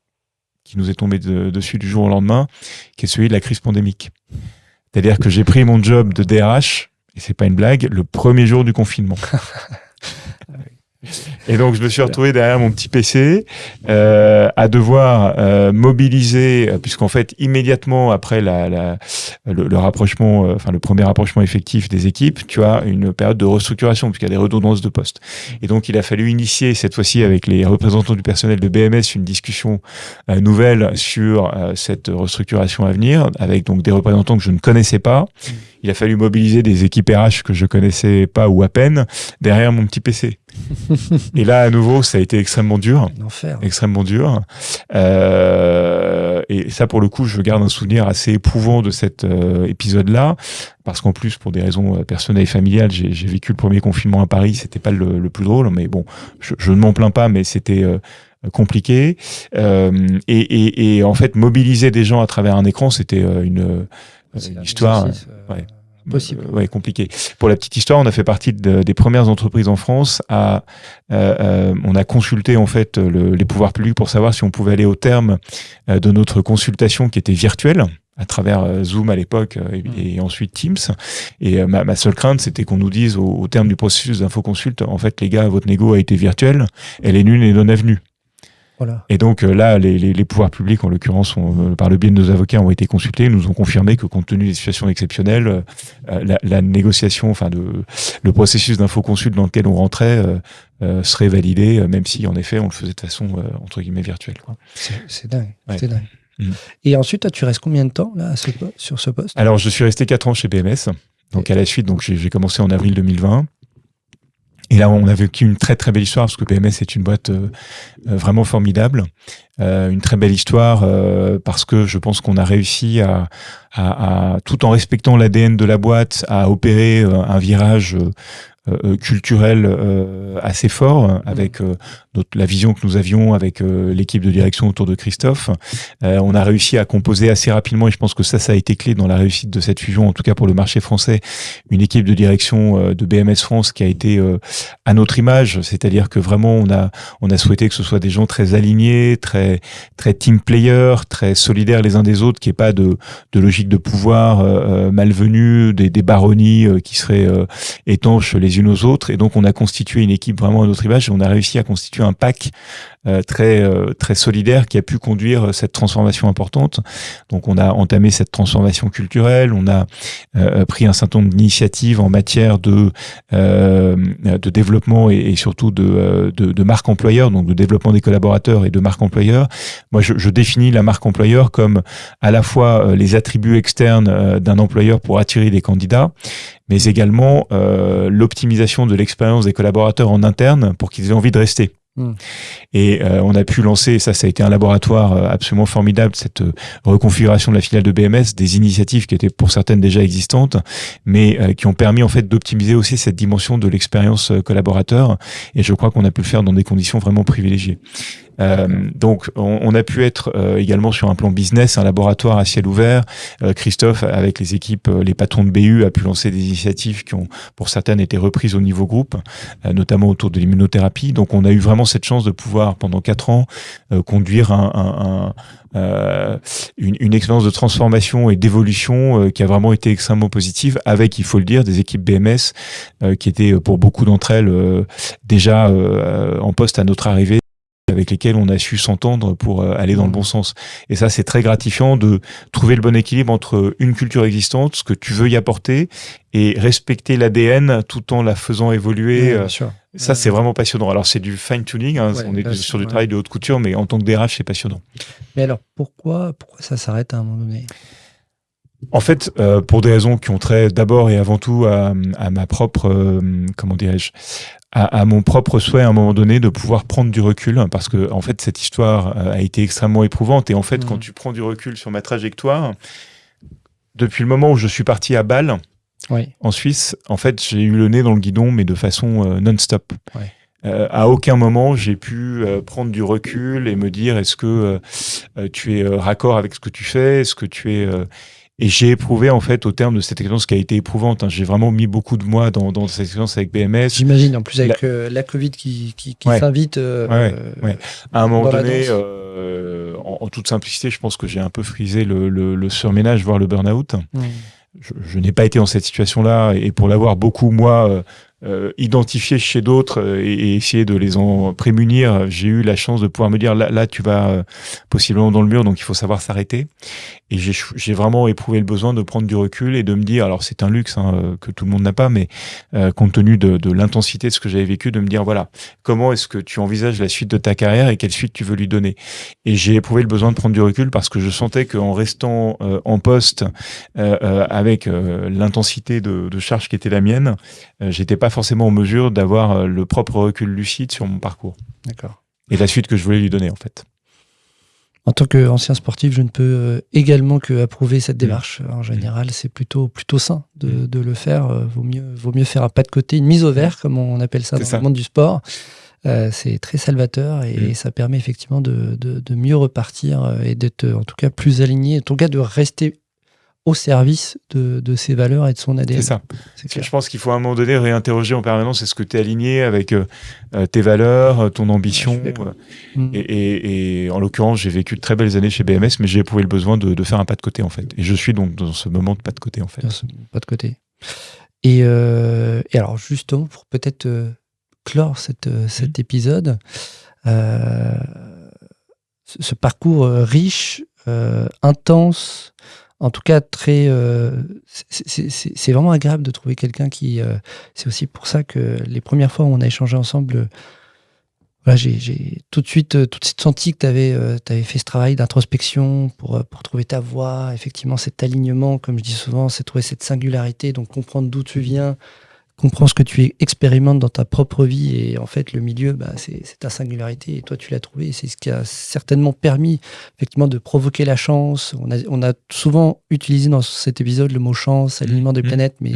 qui nous est tombé dessus du jour au lendemain, qui est celui de la crise pandémique. C'est-à-dire que j'ai pris mon job de DRH, et c'est pas une blague, le premier jour du confinement. Et donc, je me suis retrouvé derrière mon petit PC à devoir mobiliser, puisqu'en fait, immédiatement après le rapprochement, enfin le premier rapprochement effectif des équipes, tu as une période de restructuration, puisqu'il y a des redondances de postes. Et donc, il a fallu initier, cette fois-ci avec les représentants du personnel de BMS, une discussion nouvelle sur cette restructuration à venir, avec donc des représentants que je ne connaissais pas. Il a fallu mobiliser des équipes RH que je connaissais pas ou à peine derrière mon petit PC. Et là, à nouveau, ça a été extrêmement dur. L'enfer. Extrêmement dur. Et ça, pour le coup, je garde un souvenir assez éprouvant de cet épisode-là. Parce qu'en plus, pour des raisons personnelles et familiales, j'ai vécu le premier confinement à Paris. C'était pas le plus drôle, mais bon, je ne m'en plains pas, mais c'était compliqué. Et en fait, mobiliser des gens à travers un écran, c'était une histoire compliquée. Pour la petite histoire, on a fait partie des premières entreprises en France on a consulté en fait les pouvoirs publics pour savoir si on pouvait aller au terme de notre consultation qui était virtuelle à travers Zoom à l'époque et ensuite Teams. Et ma seule crainte, c'était qu'on nous dise au terme du processus d'infoconsulte, en fait, les gars, votre négo a été virtuelle, elle est nulle et non avenue. Voilà. Et donc là, les pouvoirs publics, en l'occurrence, par le biais de nos avocats, ont été consultés, nous ont confirmé que compte tenu des situations exceptionnelles, la négociation, enfin le processus d'infoconsulte dans lequel on rentrait serait validé, même si en effet on le faisait de façon entre guillemets virtuelle. Quoi. C'est dingue. Ouais. C'est dingue. Et ensuite, toi, tu restes combien de temps là sur ce poste ? Alors, je suis resté 4 ans chez BMS. Donc à la suite, donc j'ai commencé en avril 2020. Et là, on a vécu une très très belle histoire parce que BMS est une boîte vraiment formidable. Une très belle histoire parce que je pense qu'on a réussi à tout en respectant l'ADN de la boîte, à opérer un virage culturel assez fort avec la vision que nous avions avec l'équipe de direction autour de Christophe. On a réussi à composer assez rapidement et je pense que ça a été clé dans la réussite de cette fusion, en tout cas pour le marché français, une équipe de direction de BMS France qui a été à notre image, c'est-à-dire que vraiment on a souhaité que ce soit des gens très alignés, très team player, très solidaires les uns des autres, qu'il n'y ait pas de logique de pouvoir malvenue, des baronnies qui seraient étanches les unes aux autres. Et donc on a constitué une équipe vraiment à notre image et on a réussi à constituer un pack très solidaire qui a pu conduire cette transformation importante. Donc on a entamé cette transformation culturelle, on a pris un certain nombre d'initiatives en matière de développement et surtout de marque employeur, donc de développement des collaborateurs et de marque employeur. Moi je définis la marque employeur comme à la fois les attributs externes d'un employeur pour attirer des candidats, mais également l'optimisation de l'expérience des collaborateurs en interne pour qu'ils aient envie de rester. Et on a pu lancer, ça a été un laboratoire absolument formidable, cette reconfiguration de la filiale de BMS, des initiatives qui étaient pour certaines déjà existantes, mais qui ont permis en fait d'optimiser aussi cette dimension de l'expérience collaborateur. Et je crois qu'on a pu le faire dans des conditions vraiment privilégiées. Donc on a pu être également sur un plan business, un laboratoire à ciel ouvert. Christophe, avec les équipes, les patrons de BU, a pu lancer des initiatives qui ont pour certaines été reprises au niveau groupe, notamment autour de l'immunothérapie. Donc on a eu vraiment cette chance de pouvoir pendant 4 ans conduire une expérience de transformation et d'évolution qui a vraiment été extrêmement positive, avec, il faut le dire, des équipes BMS qui étaient pour beaucoup d'entre elles déjà en poste à notre arrivée, avec lesquels on a su s'entendre pour aller dans le bon sens. Et ça, c'est très gratifiant de trouver le bon équilibre entre une culture existante, ce que tu veux y apporter, et respecter l'ADN tout en la faisant évoluer. Bien sûr. Ça, c'est vraiment passionnant. Alors, c'est du fine-tuning, on est sur du travail de haute couture, mais en tant que DRH, c'est passionnant. Mais alors, pourquoi ça s'arrête à un moment donné ? En fait, pour des raisons qui ont trait d'abord et avant tout à ma propre, comment dirais-je, à mon propre souhait à un moment donné de pouvoir prendre du recul, parce que en fait cette histoire a été extrêmement éprouvante et en fait quand tu prends du recul sur ma trajectoire, depuis le moment où je suis parti à Bâle, en Suisse, en fait j'ai eu le nez dans le guidon mais de façon non-stop. À aucun moment j'ai pu prendre du recul et me dire est-ce que tu es raccord avec ce que tu fais, est-ce que tu es et j'ai éprouvé, en fait, au terme de cette expérience qui a été éprouvante, j'ai vraiment mis beaucoup de moi dans cette expérience avec BMS. J'imagine, en plus avec la Covid qui s'invite. À un moment donné, en toute simplicité, je pense que j'ai un peu frisé le surménage, voire le burn-out. Je n'ai pas été dans cette situation-là, et pour l'avoir beaucoup, moi, identifier chez d'autres et essayer de les en prémunir. J'ai eu la chance de pouvoir me dire là tu vas possiblement dans le mur, donc il faut savoir s'arrêter. Et j'ai vraiment éprouvé le besoin de prendre du recul et de me dire, alors c'est un luxe que tout le monde n'a pas, mais compte tenu de l'intensité de ce que j'avais vécu, de me dire voilà, comment est-ce que tu envisages la suite de ta carrière et quelle suite tu veux lui donner. Et j'ai éprouvé le besoin de prendre du recul parce que je sentais qu'en restant en poste avec l'intensité de charge qui était la mienne, j'étais pas forcément en mesure d'avoir le propre recul lucide sur mon parcours. D'accord. Et la suite que je voulais lui donner en fait. En tant qu'ancien sportif, je ne peux également que approuver cette démarche. En général, c'est plutôt sain de le faire. Vaut mieux faire un pas de côté, une mise au vert, comme on appelle ça dans le monde du sport. C'est très salvateur et ça permet effectivement de mieux repartir et d'être en tout cas plus aligné, en tout cas de rester au service de ses valeurs et de son ADN. C'est ça. Je pense qu'il faut à un moment donné réinterroger en permanence est-ce que tu es aligné avec tes valeurs, ton ambition. Et en l'occurrence, j'ai vécu de très belles années chez BMS, mais j'ai éprouvé le besoin de faire un pas de côté en fait. Et je suis donc dans ce moment de pas de côté en fait. Pas de côté. Et alors justement, pour peut-être clore cet épisode, ce parcours riche, intense, en tout cas très c'est vraiment agréable de trouver quelqu'un qui c'est aussi pour ça que les premières fois où on a échangé ensemble, voilà, j'ai tout de suite senti que tu avais fait ce travail d'introspection pour trouver ta voie, effectivement cet alignement, comme je dis souvent, c'est trouver cette singularité, donc comprendre d'où tu viens, comprends ce que tu expérimentes dans ta propre vie et en fait le milieu c'est ta singularité et toi tu l'as trouvé et c'est ce qui a certainement permis effectivement de provoquer la chance. On a souvent utilisé dans cet épisode le mot chance, alignement des planètes, mais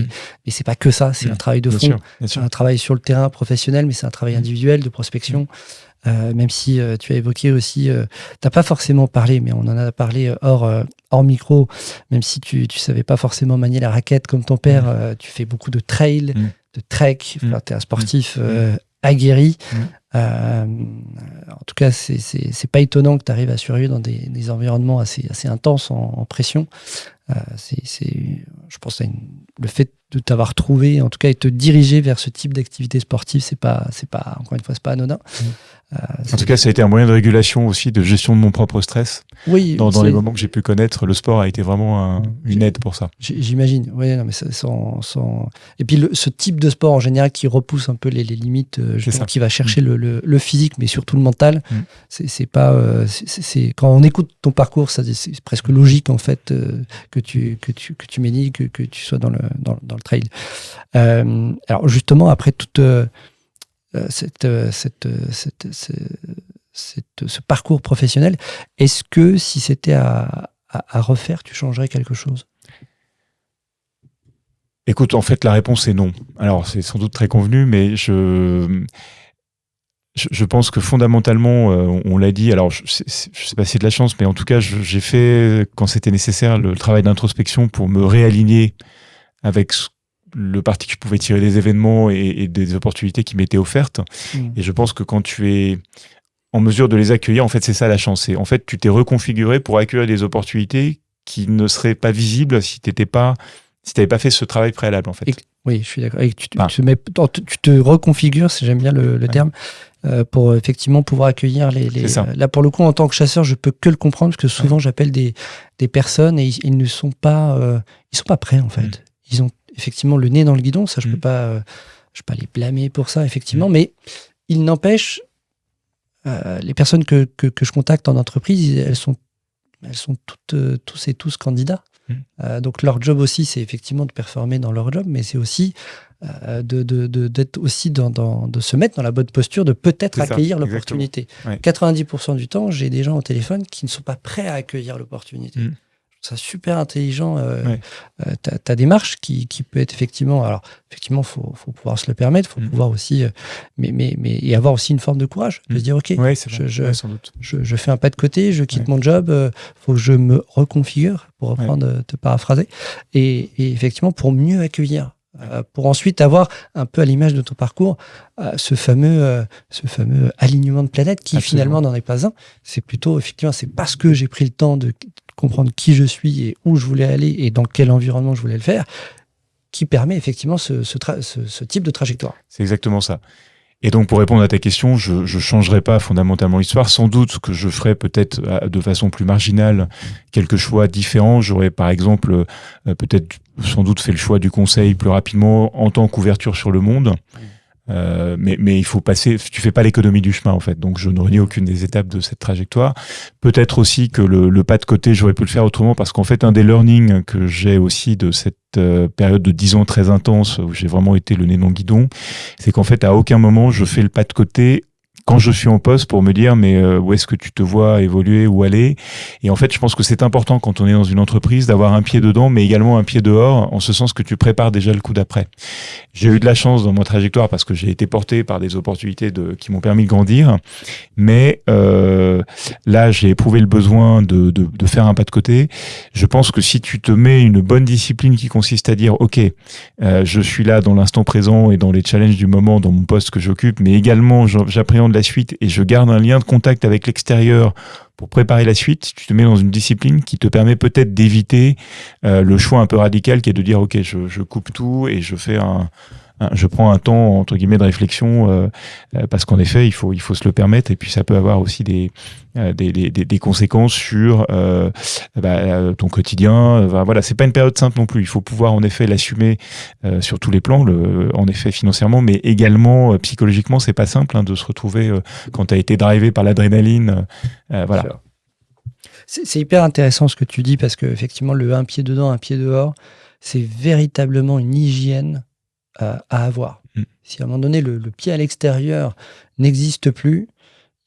c'est pas que ça, c'est un travail de fond, c'est un travail sur le terrain professionnel, mais c'est un travail individuel de prospection. Même si tu as évoqué aussi, t'as pas forcément parlé, mais on en a parlé hors micro, même si tu savais pas forcément manier la raquette comme ton père, tu fais beaucoup de trail, de trek, t'es un sportif aguerri. En tout cas, c'est pas étonnant que tu arrives à survivre dans des environnements assez intenses en pression. Je pense que le fait de t'avoir trouvé, en tout cas, et te diriger vers ce type d'activité sportive, c'est pas encore une fois, c'est pas anodin. En tout cas, ça a été un moyen de régulation aussi, de gestion de mon propre stress. Oui, dans les moments que j'ai pu connaître, le sport a été vraiment une aide pour ça. J'imagine. Oui, non, mais sans... Et puis ce type de sport en général qui repousse un peu les limites, qui va chercher le physique, mais surtout le mental. C'est pas. Quand on écoute ton parcours, c'est presque logique en fait que tu m'aies que tu sois dans le trail. Alors justement, après toute ce parcours professionnel, est-ce que si c'était à refaire, tu changerais quelque chose ? Écoute, en fait, la réponse est non. Alors, c'est sans doute très convenu, mais je pense que fondamentalement, on l'a dit, alors je sais pas si c'est de la chance, mais en tout cas, j'ai fait, quand c'était nécessaire, le travail d'introspection pour me réaligner avec le parti que je pouvais tirer des événements et des opportunités qui m'étaient offertes. Et je pense que quand tu es en mesure de les accueillir, en fait, c'est ça la chance. Et en fait, tu t'es reconfiguré pour accueillir des opportunités qui ne seraient pas visibles si t'avais pas fait ce travail préalable, en fait. Oui, je suis d'accord. Et tu te reconfigures, j'aime bien le terme, pour effectivement pouvoir accueillir les... Là, pour le coup, en tant que chasseur, je peux que le comprendre, parce que souvent, j'appelle des personnes et ils ne sont pas... ils sont pas prêts, en fait. Ils ont effectivement le nez dans le guidon, ça, je peux pas les blâmer pour ça, effectivement, mais il n'empêche, les personnes que je contacte en entreprise, elles sont tous candidats. Donc leur job aussi, c'est effectivement de performer dans leur job, mais c'est aussi d'être aussi de se mettre dans la bonne posture, de peut-être accueillir l'opportunité. 90% du temps, j'ai des gens au téléphone qui ne sont pas prêts à accueillir l'opportunité. C'est super intelligent ta démarche qui peut être effectivement, alors effectivement faut pouvoir se le permettre, faut pouvoir aussi mais avoir aussi une forme de courage de se dire ok, je fais un pas de côté, je quitte mon job, faut que je me reconfigure, pour reprendre te paraphraser, et effectivement pour mieux accueillir, pour ensuite avoir un peu à l'image de ton parcours ce fameux alignement de planète qui finalement n'en est pas un, c'est plutôt effectivement c'est parce que j'ai pris le temps de comprendre qui je suis et où je voulais aller et dans quel environnement je voulais le faire, qui permet effectivement ce type de trajectoire. C'est exactement ça. Et donc, pour répondre à ta question, je changerai pas fondamentalement l'histoire. Sans doute que je ferai peut-être de façon plus marginale quelques choix différents. J'aurais, par exemple, peut-être sans doute fait le choix du conseil plus rapidement en tant qu'ouverture sur le monde. Mais il faut passer, tu fais pas l'économie du chemin en fait, donc je ne renie aucune des étapes de cette trajectoire. Peut-être aussi que le pas de côté, j'aurais pu le faire autrement, parce qu'en fait un des learnings que j'ai aussi de cette période de 10 ans très intense où j'ai vraiment été le nez dans le guidon, c'est qu'en fait à aucun moment je fais le pas de côté quand je suis en poste pour me dire mais où est-ce que tu te vois évoluer, où aller. Et en fait je pense que c'est important quand on est dans une entreprise d'avoir un pied dedans mais également un pied dehors, en ce sens que tu prépares déjà le coup d'après. J'ai eu de la chance dans mon trajectoire parce que j'ai été porté par des opportunités qui m'ont permis de grandir, mais là j'ai éprouvé le besoin de faire un pas de côté. Je pense que si tu te mets une bonne discipline qui consiste à dire ok, je suis là dans l'instant présent et dans les challenges du moment dans mon poste que j'occupe, mais également j'appréhende la suite et je garde un lien de contact avec l'extérieur pour préparer la suite, tu te mets dans une discipline qui te permet peut-être d'éviter le choix un peu radical qui est de dire ok, je coupe tout et je fais je prends un temps entre guillemets de réflexion parce qu'en effet il faut se le permettre, et puis ça peut avoir aussi des conséquences sur ton quotidien. Voilà, c'est pas une période simple non plus. Il faut pouvoir en effet l'assumer sur tous les plans, en effet financièrement, mais également psychologiquement. C'est pas simple de se retrouver quand tu as été drivé par l'adrénaline. Voilà. C'est hyper intéressant ce que tu dis, parce que effectivement le un pied dedans, un pied dehors, c'est véritablement une hygiène à avoir. Si à un moment donné le pied à l'extérieur n'existe plus,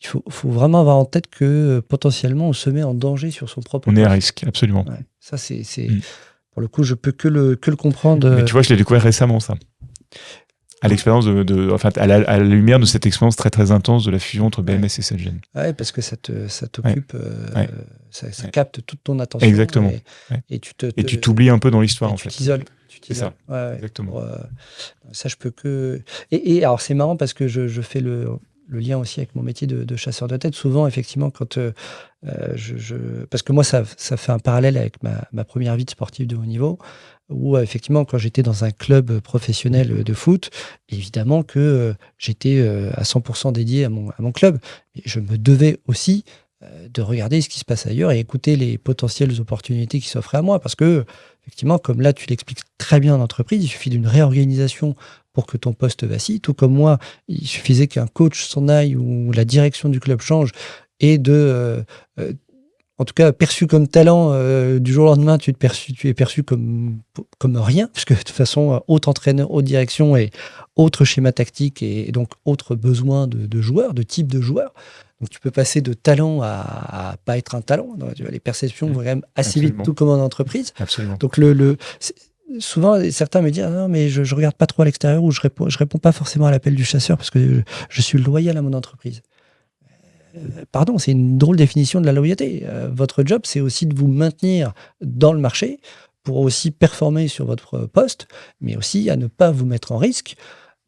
il faut vraiment avoir en tête que potentiellement on se met en danger sur son propre. On est à risque, absolument. Ouais, ça c'est pour le coup je peux que le comprendre. Mais tu vois, je l'ai découvert récemment ça. À l'expérience à la lumière de cette expérience très très intense de la fusion entre BMS et Celgene. Ouais, parce que ça t'occupe, ça capte toute ton attention. Exactement. Et tu t'oublies un peu dans l'histoire en fait. Tu t'isoles. C'est ça. Exactement. Ça je peux que. Et alors c'est marrant parce que je fais le lien aussi avec mon métier de chasseur de tête. Souvent effectivement quand parce que moi ça fait un parallèle avec ma première vie de sportif de haut niveau, où effectivement quand j'étais dans un club professionnel de foot, évidemment que j'étais à 100% dédié à mon club. Et je me devais aussi de regarder ce qui se passe ailleurs et écouter les potentielles opportunités qui s'offraient à moi, parce que effectivement, comme là tu l'expliques très bien en entreprise, il suffit d'une réorganisation pour que ton poste vacille. Tout comme moi, il suffisait qu'un coach s'en aille ou la direction du club change, et en tout cas perçu comme talent, du jour au lendemain tu es perçu comme rien, puisque de toute façon haute entraîneur, haute direction et autre schéma tactique, et donc autre besoin de joueurs, de type de joueurs. Donc tu peux passer de talent à pas être un talent. Donc, les perceptions vont quand même assez vite, tout comme en entreprise. Absolument. Donc souvent certains me disent non mais je regarde pas trop à l'extérieur, ou je réponds pas forcément à l'appel du chasseur parce que je suis loyal à mon entreprise. Pardon, c'est une drôle définition de la loyauté. Votre job, c'est aussi de vous maintenir dans le marché pour aussi performer sur votre poste, mais aussi à ne pas vous mettre en risque.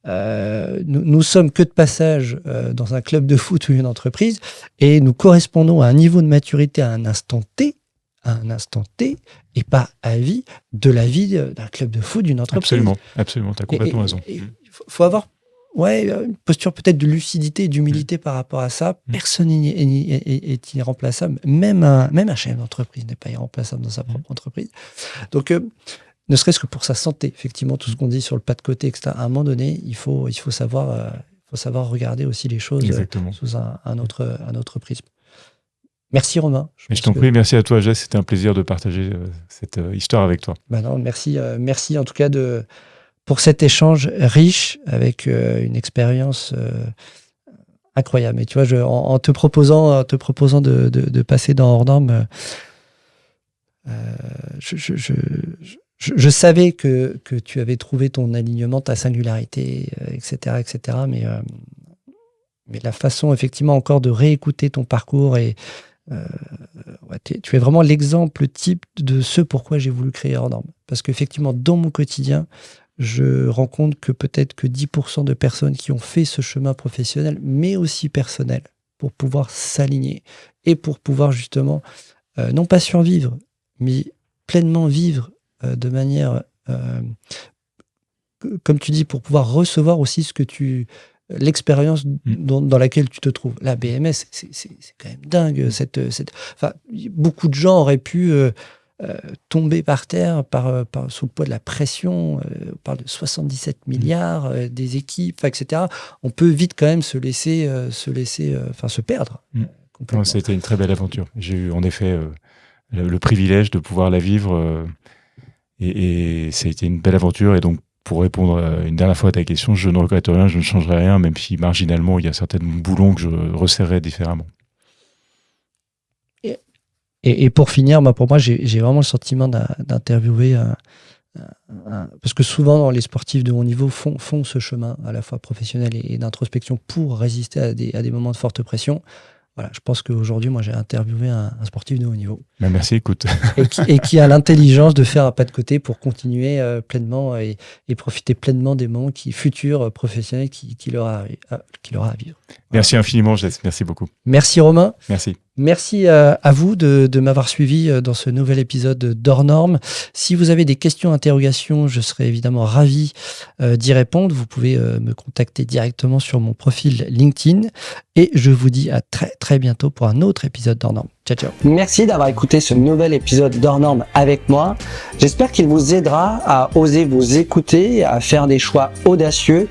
Nous sommes que de passage dans un club de foot ou une entreprise, et nous correspondons à un niveau de maturité à un instant T, et pas à vie de la vie d'un club de foot, d'une entreprise. Absolument, tu as complètement raison. Il faut avoir une posture peut-être de lucidité et d'humilité par rapport à ça. Personne est irremplaçable. Même un chef d'entreprise n'est pas irremplaçable dans sa propre entreprise. Donc, ne serait-ce que pour sa santé, effectivement, tout ce qu'on dit sur le pas de côté, etc. À un moment donné, il faut savoir regarder aussi les choses sous un autre prisme. Merci Romain. Je t'en prie, merci à toi Jess, c'était un plaisir de partager cette histoire avec toi. Merci en tout cas pour cet échange riche avec une expérience incroyable. Et tu vois, en te proposant de passer dans Hors Normes, je savais que tu avais trouvé ton alignement, ta singularité, etc. Mais la façon effectivement encore de réécouter ton parcours, et tu es vraiment l'exemple type de ce pourquoi j'ai voulu créer Hors Normes. Parce qu'effectivement, dans mon quotidien, je rends compte que peut-être que 10% de personnes qui ont fait ce chemin professionnel, mais aussi personnel, pour pouvoir s'aligner et pour pouvoir justement, non pas survivre, mais pleinement vivre de manière comme tu dis, pour pouvoir recevoir aussi l'expérience dans laquelle tu te trouves. La BMS, c'est quand même dingue. Beaucoup de gens auraient pu tomber par terre sous le poids de la pression. On parle de 77 milliards, des équipes, etc. On peut vite quand même se perdre. C'était une très belle aventure. J'ai eu en effet le privilège de pouvoir la vivre et ça a été une belle aventure. Et donc, pour répondre une dernière fois à ta question, je ne regrette rien, je ne changerai rien, même si marginalement, il y a certains boulons que je resserrerais différemment. Et pour finir, pour moi, j'ai vraiment le sentiment d'interviewer parce que souvent, les sportifs de haut niveau font ce chemin à la fois professionnel et d'introspection pour résister à des moments de forte pression. Voilà, je pense qu'aujourd'hui, moi, j'ai interviewé un sportif de haut niveau. Merci, écoute. et qui a l'intelligence de faire un pas de côté pour continuer pleinement et profiter pleinement des moments futurs professionnels qu'il aura à vivre. Merci infiniment, Jess. Merci beaucoup. Merci, Romain. Merci. Merci à vous de m'avoir suivi dans ce nouvel épisode d'Hors Normes. Si vous avez des questions, interrogations, je serai évidemment ravi d'y répondre. Vous pouvez me contacter directement sur mon profil LinkedIn. Et je vous dis à très très bientôt pour un autre épisode d'Hors Normes. Ciao, ciao. Merci d'avoir écouté ce nouvel épisode d'Hors Normes avec moi. J'espère qu'il vous aidera à oser vous écouter, à faire des choix audacieux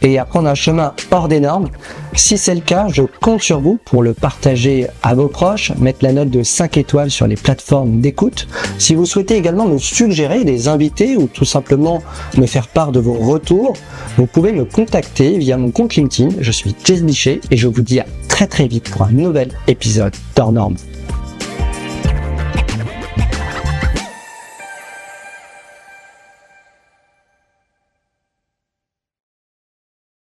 et à prendre un chemin hors des normes. Si c'est le cas, je compte sur vous pour le partager à vos proches, mettre la note de 5 étoiles sur les plateformes d'écoute. Si vous souhaitez également me suggérer des invités ou tout simplement me faire part de vos retours, vous pouvez me contacter via mon compte LinkedIn. Je suis Jess Bichet et je vous dis à très très vite pour un nouvel épisode d'Hors Normes.